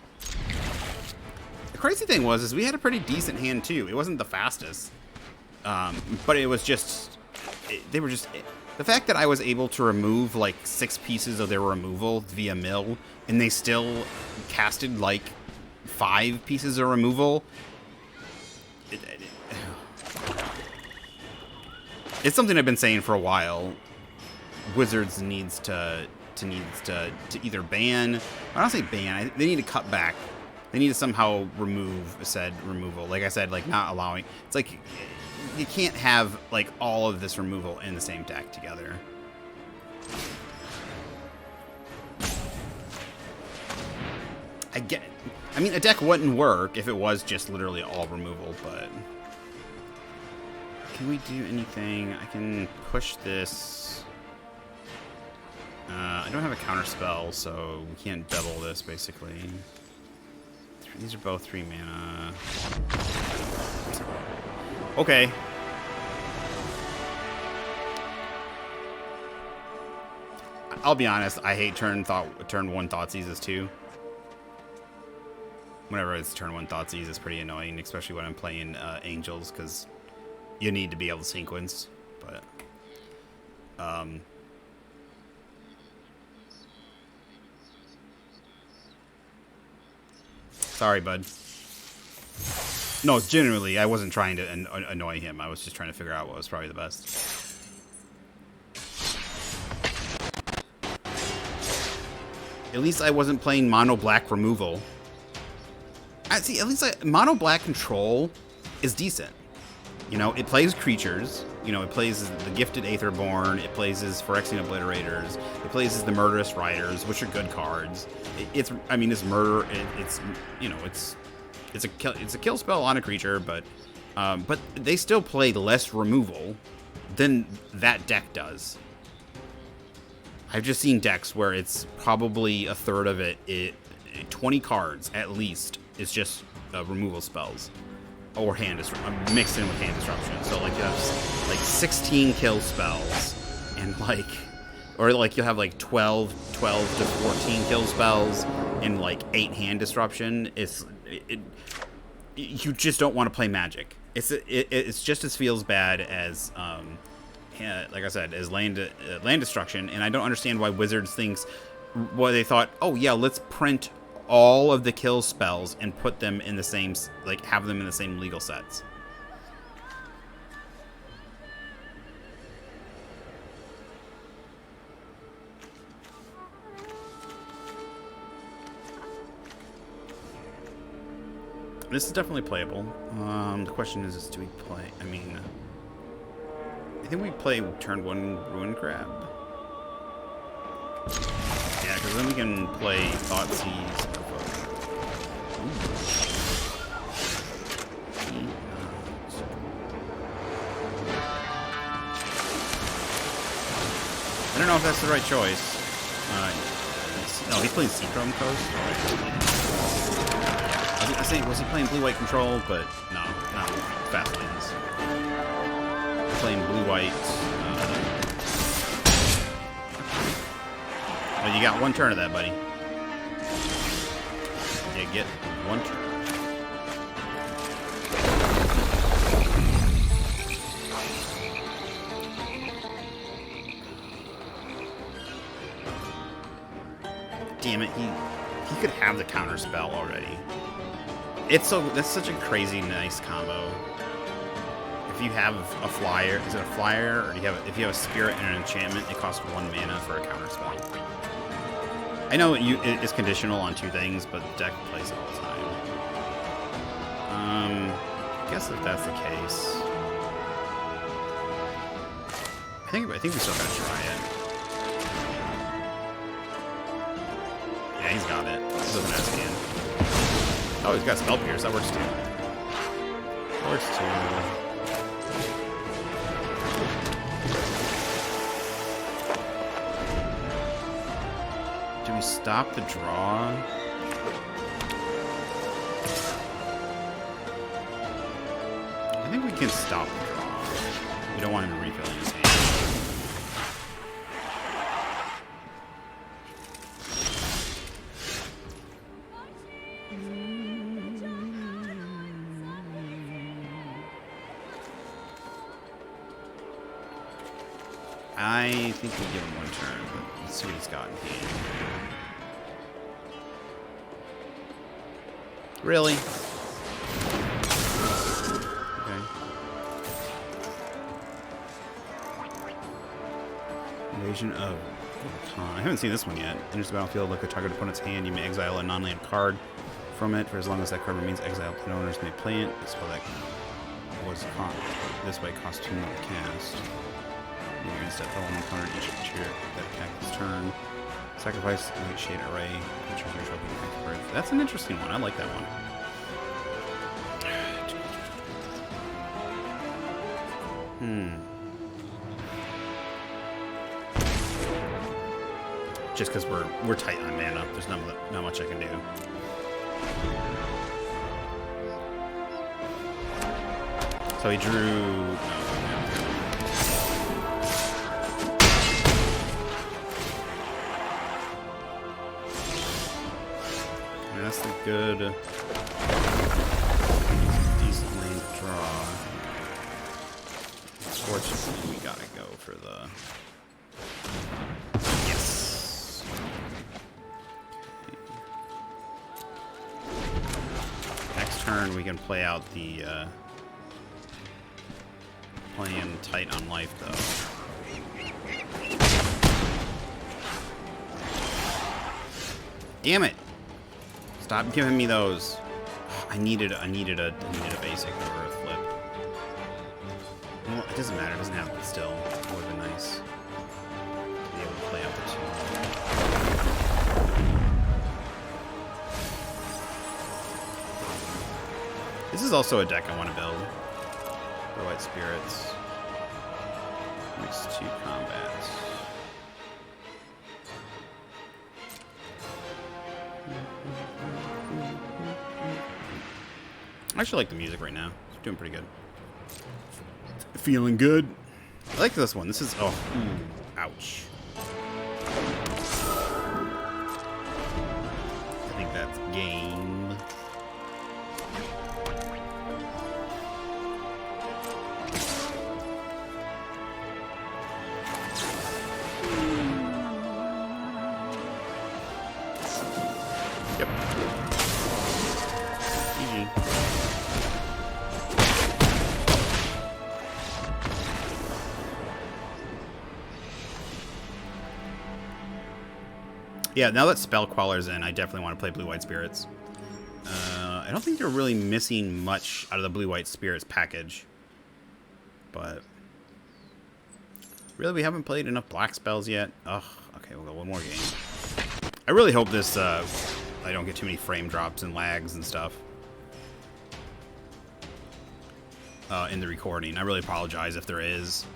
The crazy thing is we had a pretty decent hand too. It wasn't the fastest, but it was just they were just. The fact that I was able to remove like 6 pieces of their removal via mill, and they still casted like 5 pieces of removal. It's something I've been saying for a while. Wizards needs to either ban. I don't say ban. They need to cut back. They need to somehow remove said removal. Like I said, like not allowing. It's like. You can't have like all of this removal in the same deck together. I get it. I mean, a deck wouldn't work if it was just literally all removal, but can we do anything? I can push this. I don't have a counter spell, so we can't double this basically. These are both 3 mana. Okay. I'll be honest, I hate turn 1 Thoughtseizes too. Whenever it's turn 1 Thoughtseize, it's pretty annoying, especially when I'm playing Angels, because you need to be able to sequence. But sorry, bud. No, genuinely, I wasn't trying to annoy him. I was just trying to figure out what was probably the best. At least I wasn't playing mono black removal. See, at least mono black control is decent. You know, it plays creatures. You know, it plays the Gifted Aetherborn. It plays as Phyrexian Obliterators. It plays as the Murderous Riders, which are good cards. It's murder. It's you know, it's a kill spell on a creature, but they still play less removal than that deck does. I've just seen decks where it's probably a third of it, 20 cards at least, is just removal spells. Or mixed in with hand disruption. So like you have like 16 kill spells, and like, or like you'll have like 12 to 14 kill spells, and like 8-hand disruption, you just don't want to play Magic. It's just as feels bad as like I said, as land destruction, and I don't understand why Wizards thinks why they thought, oh yeah, let's print all of the kill spells and put them in the same, like have them in the same legal sets. This is definitely playable. The question is do we play? I mean, I think we play turn 1 Ruin Crab. Yeah, because then we can play Thoughtseize. I don't know if that's the right choice. No, he's playing Seachrome Coast. I was saying, was he playing blue-white control? But no, not fast lanes. Playing blue-white. Well, you got one turn of that, buddy. You get one turn. Damn it, he could have the counter spell already. That's such a crazy nice combo. If you have a flyer, is it a flyer, or if you have a spirit and an enchantment, it costs 1 mana for a counter spell. I know it's conditional on 2 things, but the deck plays it all the time. I guess if that's the case, I think we still gotta try it. Yeah, he's got it. This doesn't ask again. Oh, he's got Spell Pierce. That works too. That works too. Do we stop the draw? I think we can stop the draw. We don't want him to refill his hand. I think we give him 1 turn, but let's see what he's got in hand. Really? Okay. Invasion of I haven't seen this one yet. Enters the battlefield, look at target opponent's hand. You may exile a non-land card from it for as long as that card remains exiled. Pet owners may play it. This way costs 2 more to cast. You can step element opponent each creature that attacked this turn. Sacrifice Light Shade Array. Creatures are trophy. That's an interesting one. I like that one. Just because we're tight on mana, there's not much I can do. So he drew. That's a good, decent lane to draw. Unfortunately, we gotta go for the. Yes. Okay. Next turn, we can play out the. Playing tight on life, though. Damn it! Stop giving me those. I needed a basic or a flip. Well, it doesn't matter. It doesn't have, but still, it would have been nice to be able to play out the 2. This is also a deck I want to build. White Spirits. Next 2 combats. I actually like the music right now. It's doing pretty good. Feeling good. I like this one. This is ouch. That's game. Yep. GG. Yeah, now that Spell Queller's in, I definitely want to play Blue-White Spirits. I don't think they're really missing much out of the Blue-White Spirits package. But really, we haven't played enough black spells yet. Ugh, okay, we'll go one more game. I really hope this, I don't get too many frame drops and lags and stuff in the recording. I really apologize if there is.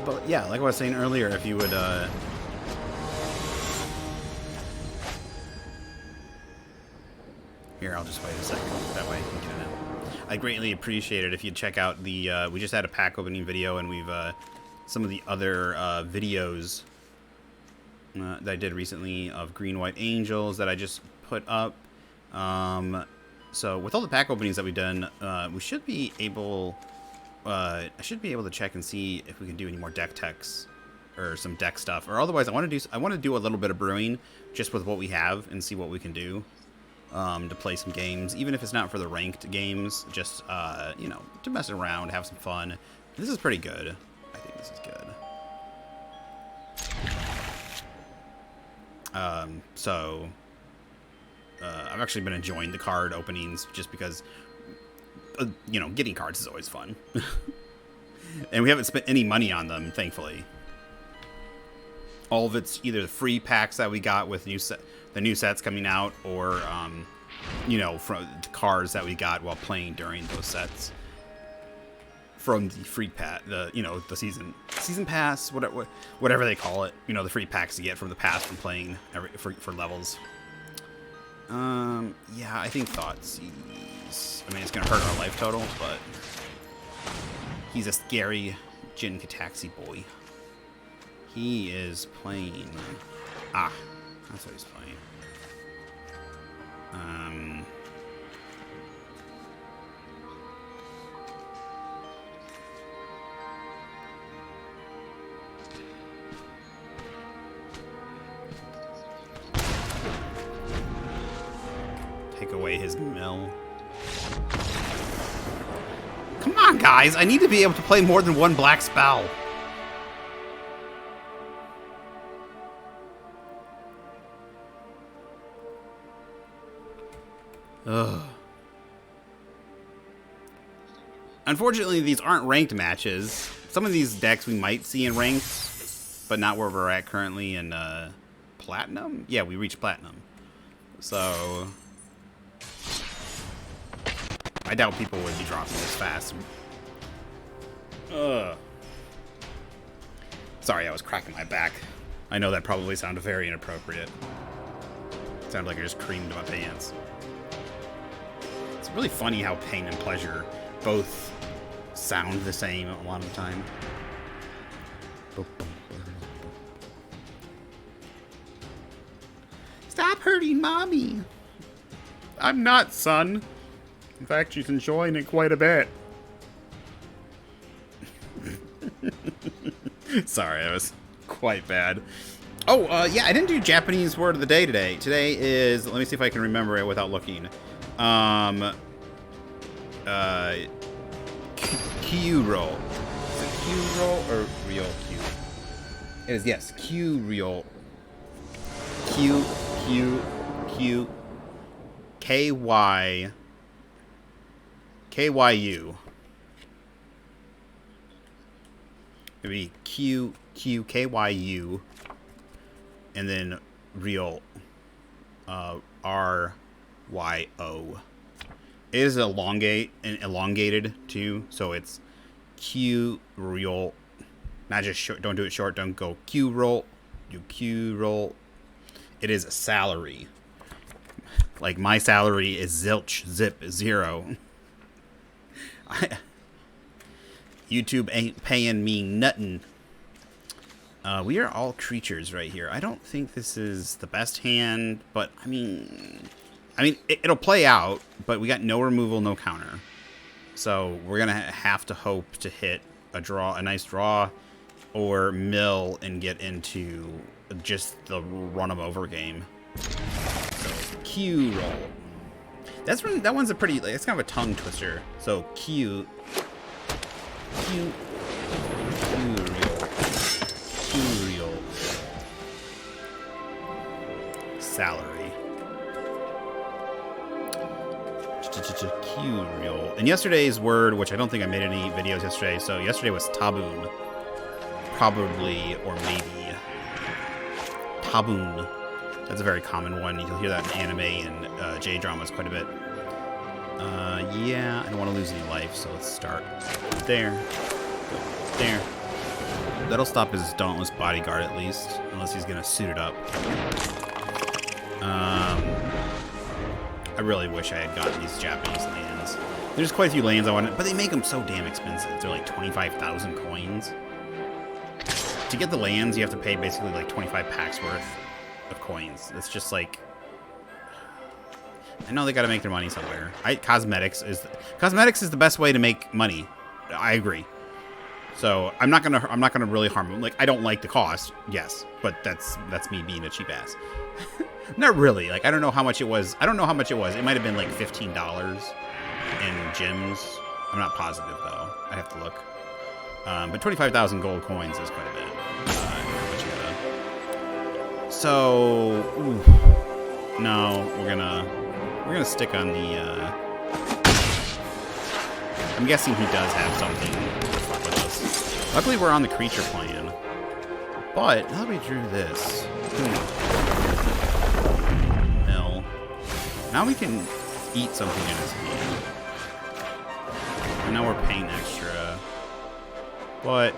But yeah, like I was saying earlier, if you would, here, I'll just wait a second. That way I can get it in. I greatly appreciate it if you'd check out the, we just had a pack opening video, and we've, some of the other, videos that I did recently of Green White Angels that I just put up. So with all the pack openings that we've done, we should be able... I should be able to check and see if we can do any more deck techs or some deck stuff. Or otherwise, I want to do a little bit of brewing just with what we have and see what we can do to play some games, even if it's not for the ranked games. Just you know, to mess around, have some fun. This is pretty good. I think this is good. So I've actually been enjoying the card openings just because. You know, getting cards is always fun. And we haven't spent any money on them, thankfully. All of it's either the free packs that we got with the new sets coming out, or, you know, from the cards that we got while playing during those sets. From the free you know, the season pass, whatever they call it. You know, the free packs you get from the past from playing for levels. Yeah, I think Thoughtseize. I mean, it's gonna hurt our life total, but he's a scary Jin Kataxi boy. He is playing. Ah, that's what he's playing. Take away his mill. Come on, guys! I need to be able to play more than one black spell. Ugh. Unfortunately, these aren't ranked matches. Some of these decks we might see in ranked, but not where we're at currently in Platinum? Yeah, we reached Platinum. So I doubt people would be dropping this fast. Ugh. Sorry, I was cracking my back. I know that probably sounded very inappropriate. It sounded like I just creamed my pants. It's really funny how pain and pleasure both sound the same a lot of the time. Stop hurting mommy. I'm not, son. In fact, she's enjoying it quite a bit. Sorry, that was quite bad. Oh, yeah, I didn't do Japanese word of the day today. Today is, let me see if I can remember it without looking. Q-roll. Is it Q-roll or real Q? It is, yes, Q-roll. Q, K-Y, K-Y-U. Maybe Q, K-Y-U, and then real, R-Y-O. It is elongated too, so it's Q real. Not just short. Don't do it short. Don't go Q roll. Do Q roll. It is a salary. Like my salary is zilch zip 0. YouTube ain't paying me nothing. We are all creatures right here. I don't think this is the best hand, but I mean, it'll play out. But we got no removal, no counter, so we're gonna have to hope to hit a nice draw, or mill and get into just the run them over game. So Q roll. That one's a pretty. It's kind of a tongue twister. So Q roll. Salary. Curial. And yesterday's word, which I don't think I made any videos yesterday, so yesterday was taboon. Probably, or maybe. Taboon. That's a very common one. You'll hear that in anime and J-dramas quite a bit. Yeah, I don't want to lose any life, so let's start there. Go there. That'll stop his dauntless bodyguard at least, unless he's going to suit it up. I really wish I had gotten these Japanese lands. There's quite a few lands I wanted, but they make them so damn expensive. They're like 25,000 coins. To get the lands, you have to pay basically like 25 packs worth of coins. It's just like, I know they got to make their money somewhere. Cosmetics is the best way to make money. I agree. So I'm not gonna really harm them. Like, I don't like the cost, yes, but that's me being a cheap ass. Not really. Like, I don't know how much it was. It might have been like $15 in gyms. I'm not positive though. I have to look. But 25,000 gold coins is quite a bit. So, no, we're gonna stick on the. I'm guessing he does have something to fuck with us. Luckily, we're on the creature plan. But now that we drew this, mill. Now we can eat something in his hand. And now we're paying extra. But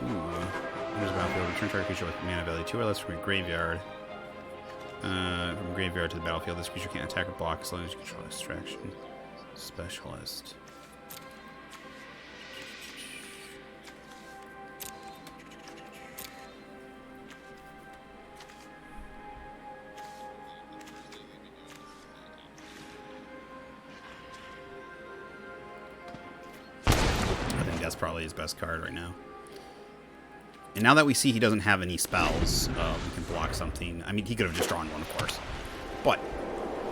there's battlefield. Return target creature with mana value 2 or less from your graveyard. From graveyard to the battlefield, this creature can't attack or block as long as you control extraction. Specialist. I think that's probably his best card right now. And now that we see he doesn't have any spells, we can block something. I mean, he could have just drawn one, of course. But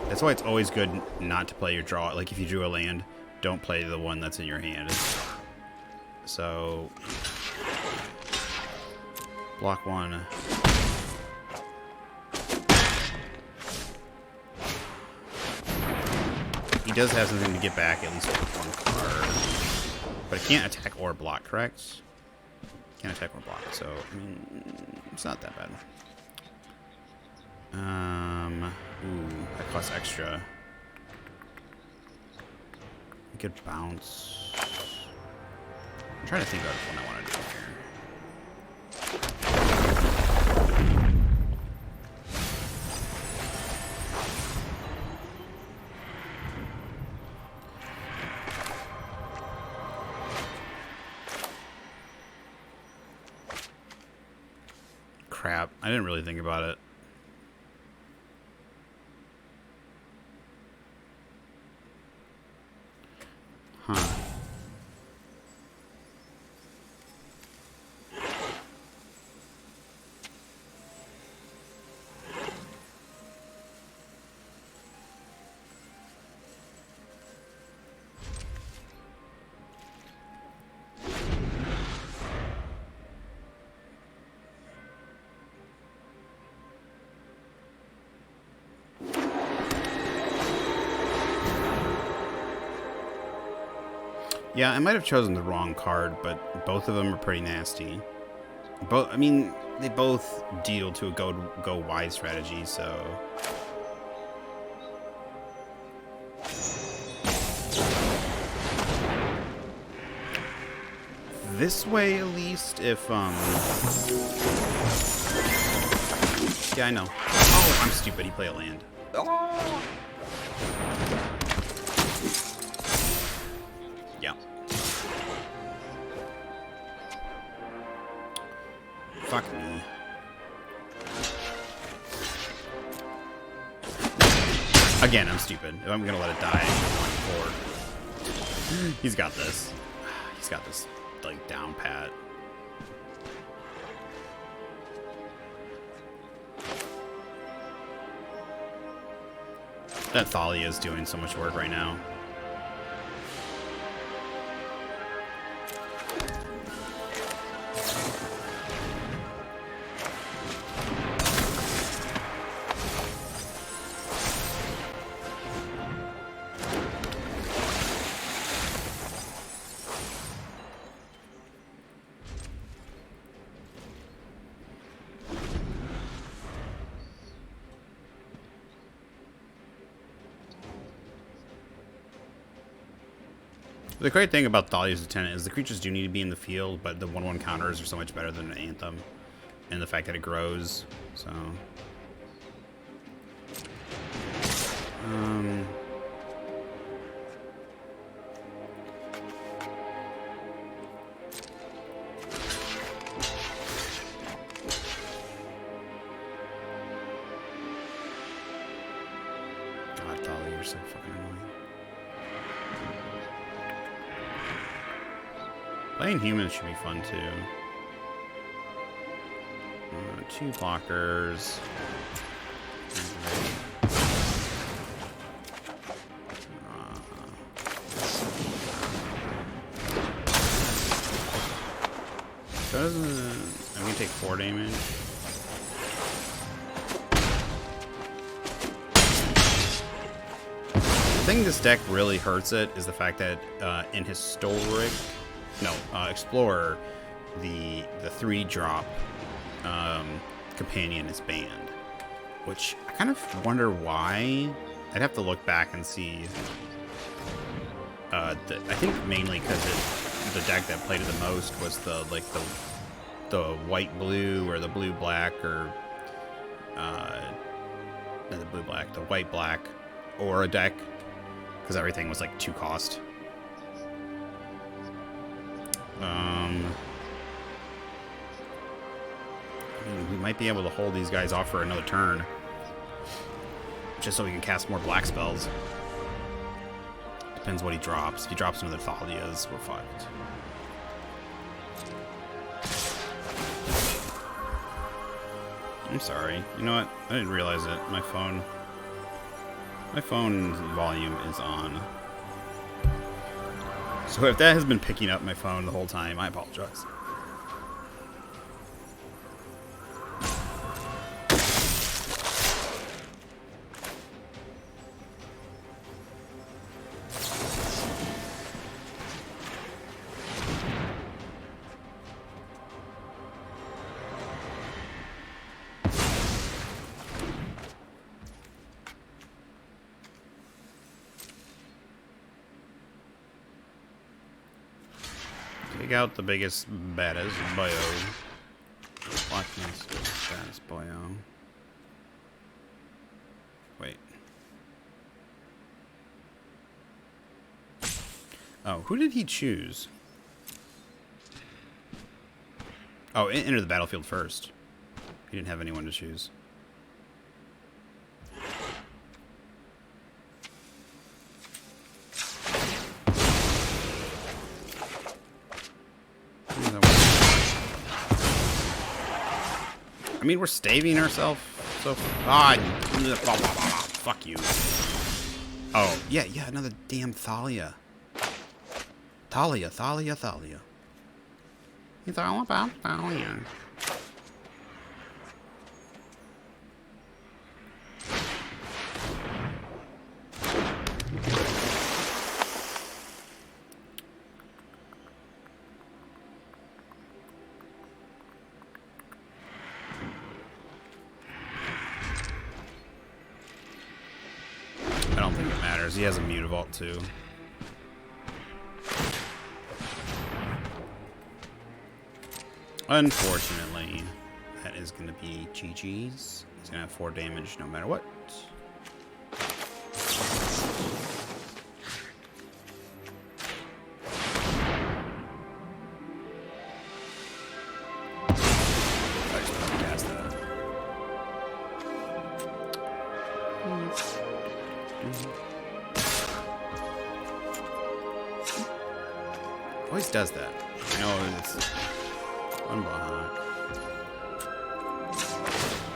that's why it's always good not to play your draw. Like, if you drew a land, don't play the one that's in your hand. So, block one. He does have something to get back, at least with one card. But it can't attack or block, correct? Can't attack or block, so, I mean, it's not that bad. Ooh, that costs extra. We could bounce. I'm trying to think about what I want to do here. Crap, I didn't really think about it. Huh. Yeah, I might have chosen the wrong card, but both of them are pretty nasty. I mean, they both deal to a go wide strategy, so. This way, at least, if yeah, I know. Oh, I'm stupid. He played a land. Oh. Yeah. Fuck me. Again, I'm stupid. If I'm gonna let it die, I'm going forward. He's got this. He's got this, like, down pat. That Thalia is doing so much work right now. The great thing about Thalia's Lieutenant is the creatures do need to be in the field, but the 1/1 counters are so much better than an Anthem. And the fact that it grows, so... God, Thalia, you're so fucking annoying. Playing humans should be fun too. 2 blockers. I'm gonna take 4 damage. The thing this deck really hurts it is the fact that in Historic. No, Explorer, the 3-drop companion is banned, which I kind of wonder why. I'd have to look back and see. I think mainly because the deck that played it the most was the white blue or the blue black or not the blue black, the white black aura deck, because everything was like 2 cost. We might be able to hold these guys off for another turn, just so we can cast more black spells. Depends what he drops. If he drops another Thalias, we're fucked. I'm sorry. You know what? I didn't realize it. My phone volume is on. So if that has been picking up my phone the whole time, I apologize. Take out the biggest, baddest bio. Blackness, baddest bio. Wait. Oh, who did he choose? Oh, enter the battlefield first. He didn't have anyone to choose. I mean, we're staving ourselves, so... fuck you. Oh, yeah, another damn Thalia. Thalia. It's all about Thalia. I don't think it matters. He has a Mutavault too. Unfortunately, that is going to be GG's. He's going to have 4 damage no matter what. Always does that. I know it's one block.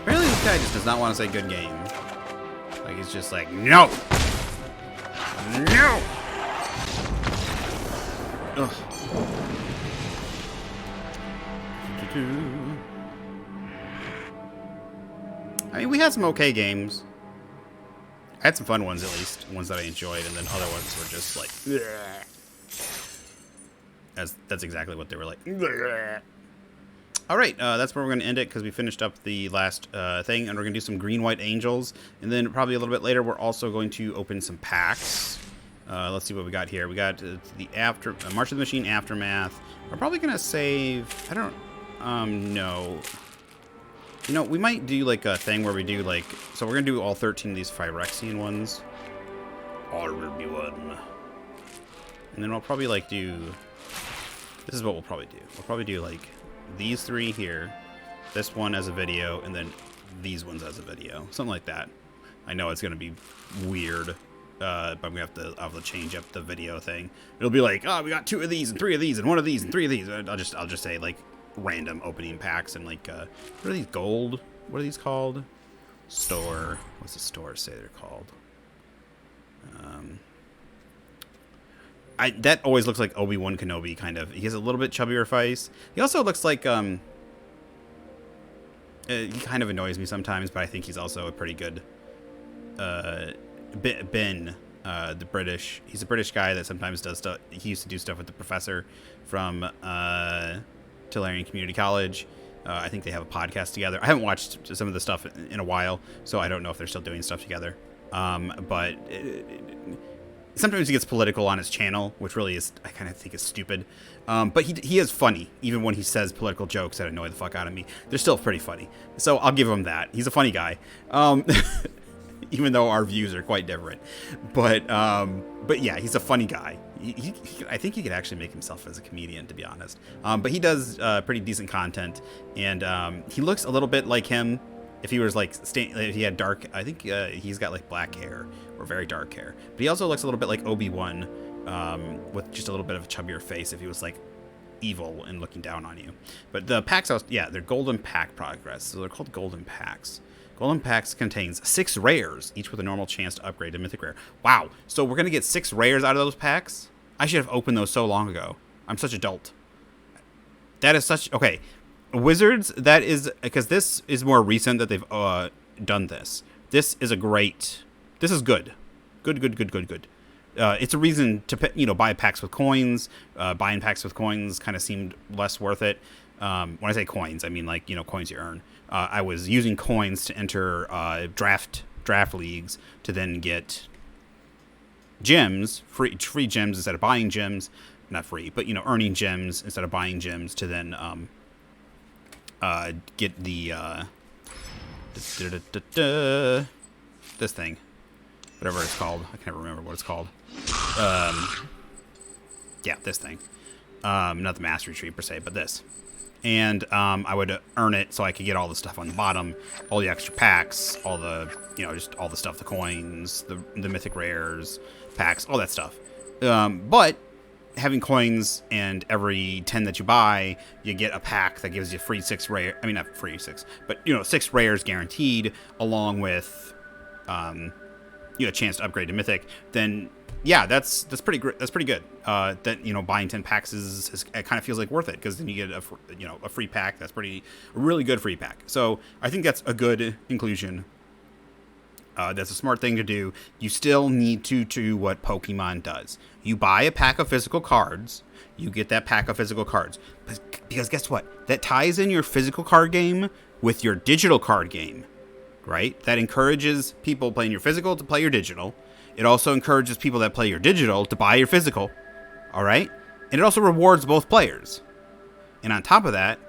Apparently this guy just does not want to say good game. Like he's just like, no! No! Ugh. I mean, we had some okay games. I had some fun ones, at least. Ones that I enjoyed, and then other ones were just like... Bleh. That's exactly what they were like. Bleh. All right, that's where we're going to end it, because we finished up the last thing, and we're going to do some green-white angels. And then probably a little bit later, we're also going to open some packs. Let's see what we got here. We got the March of the Machine Aftermath. We're probably going to save... I don't... no... You know, we might do, like, a thing where we do, like... So we're going to do all 13 of these Phyrexian ones. All will be one. And then we'll probably, like, do... This is what we'll probably do. We'll probably do, like, these 3 here. This one as a video. And then these ones as a video. Something like that. I know it's going to be weird. But I'm going to have to change up the video thing. It'll be like, oh, we got 2 of these and 3 of these and 1 of these and 3 of these. I'll just say, like... random opening packs and like what are these gold? What are these called? Store. What's the store say they're called? That always looks like Obi-Wan Kenobi kind of. He has a little bit chubbier face. He also looks like he kind of annoys me sometimes, but I think he's also a pretty good Ben, the British. He's a British guy that sometimes does stuff. He used to do stuff with the professor from Tellurian Community College. I think they have a podcast together. I haven't watched some of the stuff in a while, so I don't know if they're still doing stuff together. But sometimes he gets political on his channel, which really is, I kind of think is stupid. But he is funny, even when he says political jokes that annoy the fuck out of me. They're still pretty funny. So I'll give him that. He's a funny guy. Even though our views are quite different. But yeah, he's a funny guy. I think he could actually make himself as a comedian, to be honest. But he does pretty decent content, and he looks a little bit like him. If he was like, if he had dark, I think he's got like black hair or very dark hair. But he also looks a little bit like Obi-Wan, with just a little bit of a chubbier face. If he was like evil and looking down on you. But the packs, yeah, they're golden pack progress, so they're called golden packs. Golden Packs contains 6 rares, each with a normal chance to upgrade to Mythic Rare. Wow, so we're going to get 6 rares out of those packs? I should have opened those so long ago. I'm such a dolt. That is such... Okay, Wizards, that is... Because this is more recent that they've done this. This is a great... This is good. Good. It's a reason to, buy packs with coins. Buying packs with coins kind of seemed less worth it. When I say coins, I mean, like, coins you earn. I was using coins to enter draft leagues to then get gems, free gems instead of buying gems. Not free, but, earning gems instead of buying gems to then get the this thing. Whatever it's called. I can't remember what it's called. Yeah, this thing. Not the mastery tree per se, but this. And I would earn it so I could get all the stuff on the bottom, all the extra packs, all the, just all the stuff, the coins, the mythic rares, packs, all that stuff. But having coins and every 10 that you buy, you get a pack that gives you free 6 rare. I mean, not free 6, but 6 rares guaranteed, along with a chance to upgrade to mythic. Then yeah, that's pretty great. That's pretty good. That buying 10 packs is it kind of feels like worth it, because then you get a free pack. That's a really good free pack. So I think that's a good inclusion. That's a smart thing to do. You still need to do what Pokemon does. You buy a pack of physical cards. You get that pack of physical cards, because guess what? That ties in your physical card game with your digital card game, right? That encourages people playing your physical to play your digital. It also encourages people that play your digital to buy your physical, all right? And it also rewards both players. And on top of that,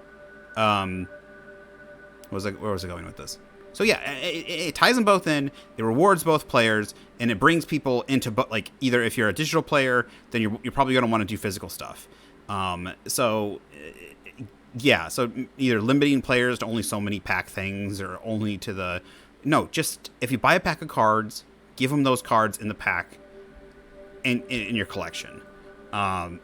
where was I going with this? So yeah, it ties them both in. It rewards both players, and it brings people into either if you're a digital player, then you're probably going to want to do physical stuff. So either limiting players to only so many pack things, or only to just if you buy a pack of cards, give them those cards in the pack in your collection.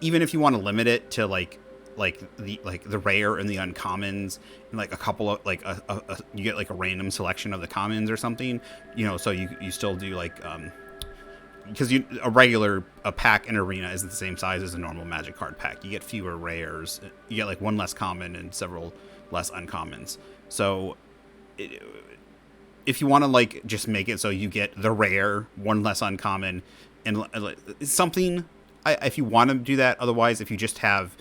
Even if you want to limit it to like the rare and the uncommons, and like a couple of like you get like a random selection of the commons or something, you know, so you still do like because a pack in Arena isn't the same size as a normal Magic card pack. You get fewer rares. You get like one less common and several less uncommons. So if you want to like just make it so you get the rare, one less uncommon, and something, if you want to do that. Otherwise, if you just have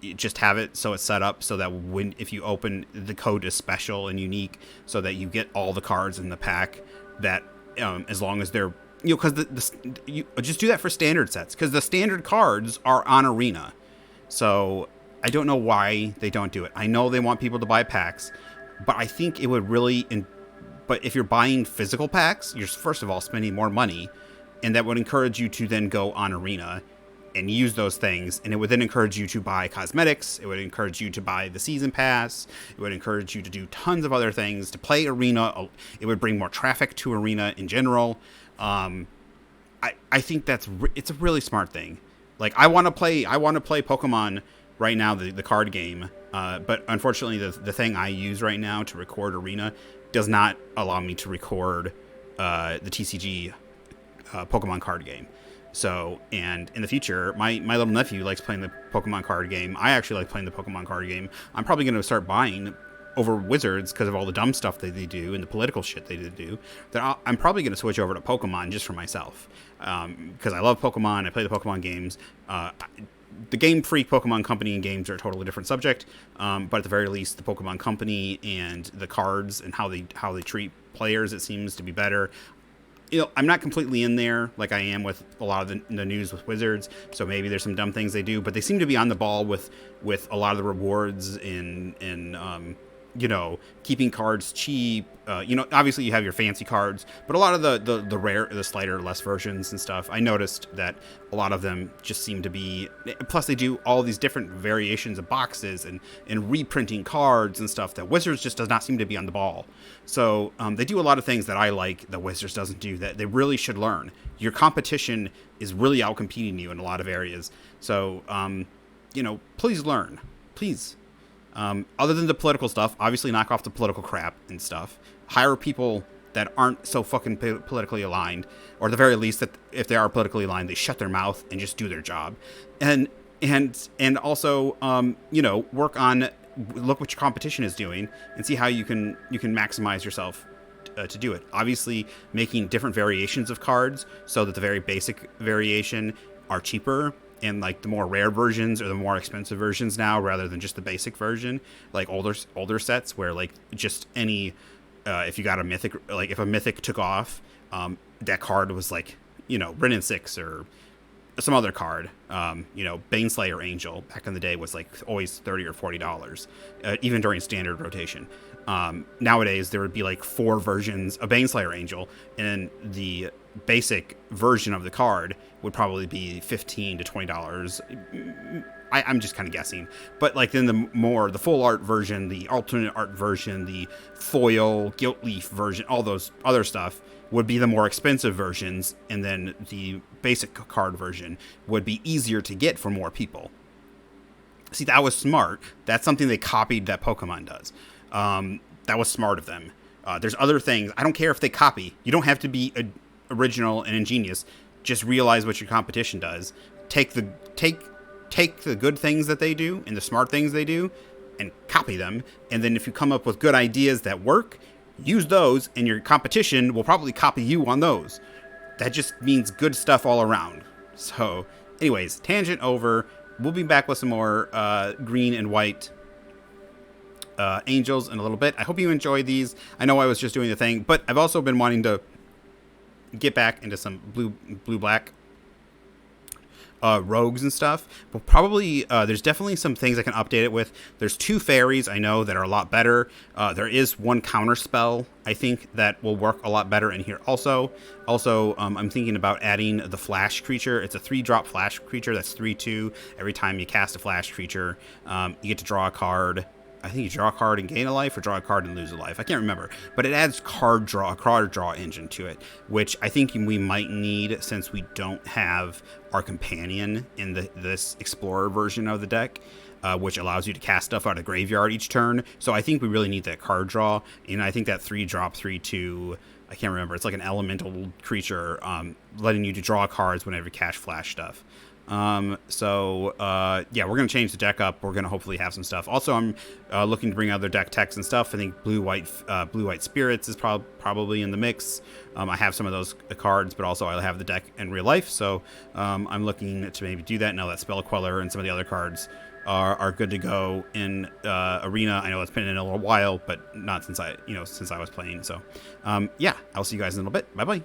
it so it's set up so that if you open, the code is special and unique, so that you get all the cards in the pack. That as long as they're, you know, because you just do that for standard sets, because the standard cards are on Arena. So I don't know why they don't do it. I know they want people to buy packs, but I think it would really. But if you're buying physical packs, you're first of all spending more money, and that would encourage you to then go on Arena and use those things, and it would then encourage you to buy cosmetics. It would encourage you to buy the season pass. It would encourage you to do tons of other things to play Arena. It would bring more traffic to Arena in general. I think it's a really smart thing. Like I want to play Pokemon right now, the card game. But unfortunately, the thing I use right now to record Arena does not allow me to record the TCG Pokemon card game. So, and in the future, my little nephew likes playing the Pokemon card game. I actually like playing the Pokemon card game. I'm probably going to start buying over Wizards because of all the dumb stuff that they do and the political shit they do. I'm probably going to switch over to Pokemon just for myself, because I love Pokemon. I play the Pokemon games. The Game Freak Pokemon Company and games are a totally different subject, but at the very least, the Pokemon Company and the cards and how they treat players, it seems to be better. You know, I'm not completely in there like I am with a lot of the news with Wizards, so maybe there's some dumb things they do, but they seem to be on the ball with a lot of the rewards in you know, keeping cards cheap. You know, obviously you have your fancy cards, but a lot of the rare, the slighter, less versions and stuff, I noticed that a lot of them just seem to be, plus they do all these different variations of boxes and reprinting cards and stuff that Wizards just does not seem to be on the ball. So they do a lot of things that I like that Wizards doesn't do, that they really should learn. Your competition is really outcompeting you in a lot of areas. So, you know, please learn. Please. Other than the political stuff, obviously knock off the political crap and stuff. Hire people that aren't so fucking politically aligned, or at the very least, that if they are politically aligned, they shut their mouth and just do their job. And also, you know, look what your competition is doing and see how you can maximize yourself to do it. Obviously, making different variations of cards so that the very basic variation are cheaper, and like the more rare versions or the more expensive versions now, rather than just the basic version, like older sets where like just any if you got a mythic, like if a mythic took off, that card was like, you know, Wrenn 6 or some other card, you know, Baneslayer Angel back in the day was like always $30 or $40, even during standard rotation. Nowadays there would be like 4 versions of Baneslayer Angel, and the basic version of the card would probably be $15 to $20. I'm just kind of guessing, but like then the full art version, the alternate art version, the foil gilt leaf version, all those other stuff would be the more expensive versions, and then the basic card version would be easier to get for more people. See, that was smart. That's something they copied that Pokemon does. That was smart of them. There's other things. I don't care if they copy. You don't have to be original and ingenious. Just realize what your competition does. Take the good things that they do and the smart things they do and copy them. And then if you come up with good ideas that work, use those, and your competition will probably copy you on those. That just means good stuff all around. So anyways, tangent over. We'll be back with some more green and white angels in a little bit. I hope you enjoyed these. I know I was just doing the thing, but I've also been wanting to get back into some blue-black rogues and stuff, but probably there's definitely some things I can update it with. There's 2 fairies I know that are a lot better. There is 1 counter spell I think that will work a lot better in here also. I'm thinking about adding the flash creature. It's a 3-drop flash creature that's 3/2. Every time you cast a flash creature, you get to draw a card. I think you draw a card and gain a life, or draw a card and lose a life. I can't remember, but it adds card draw engine to it, which I think we might need since we don't have our companion in this explorer version of the deck, which allows you to cast stuff out of the graveyard each turn. So I think we really need that card draw, and I think that 3-drop 3/2. I can't remember. It's like an elemental creature, letting you to draw cards whenever you cast flash stuff. Yeah, we're going to change the deck up. We're going to hopefully have some stuff. Also, I'm looking to bring other deck techs and stuff. I think blue-white Spirits is probably in the mix. I have some of those cards, but also I have the deck in real life. So I'm looking to maybe do that. Now that Spell Queller and some of the other cards are good to go in Arena. I know it's been in a little while, but not since I was playing. So yeah, I'll see you guys in a little bit. Bye-bye.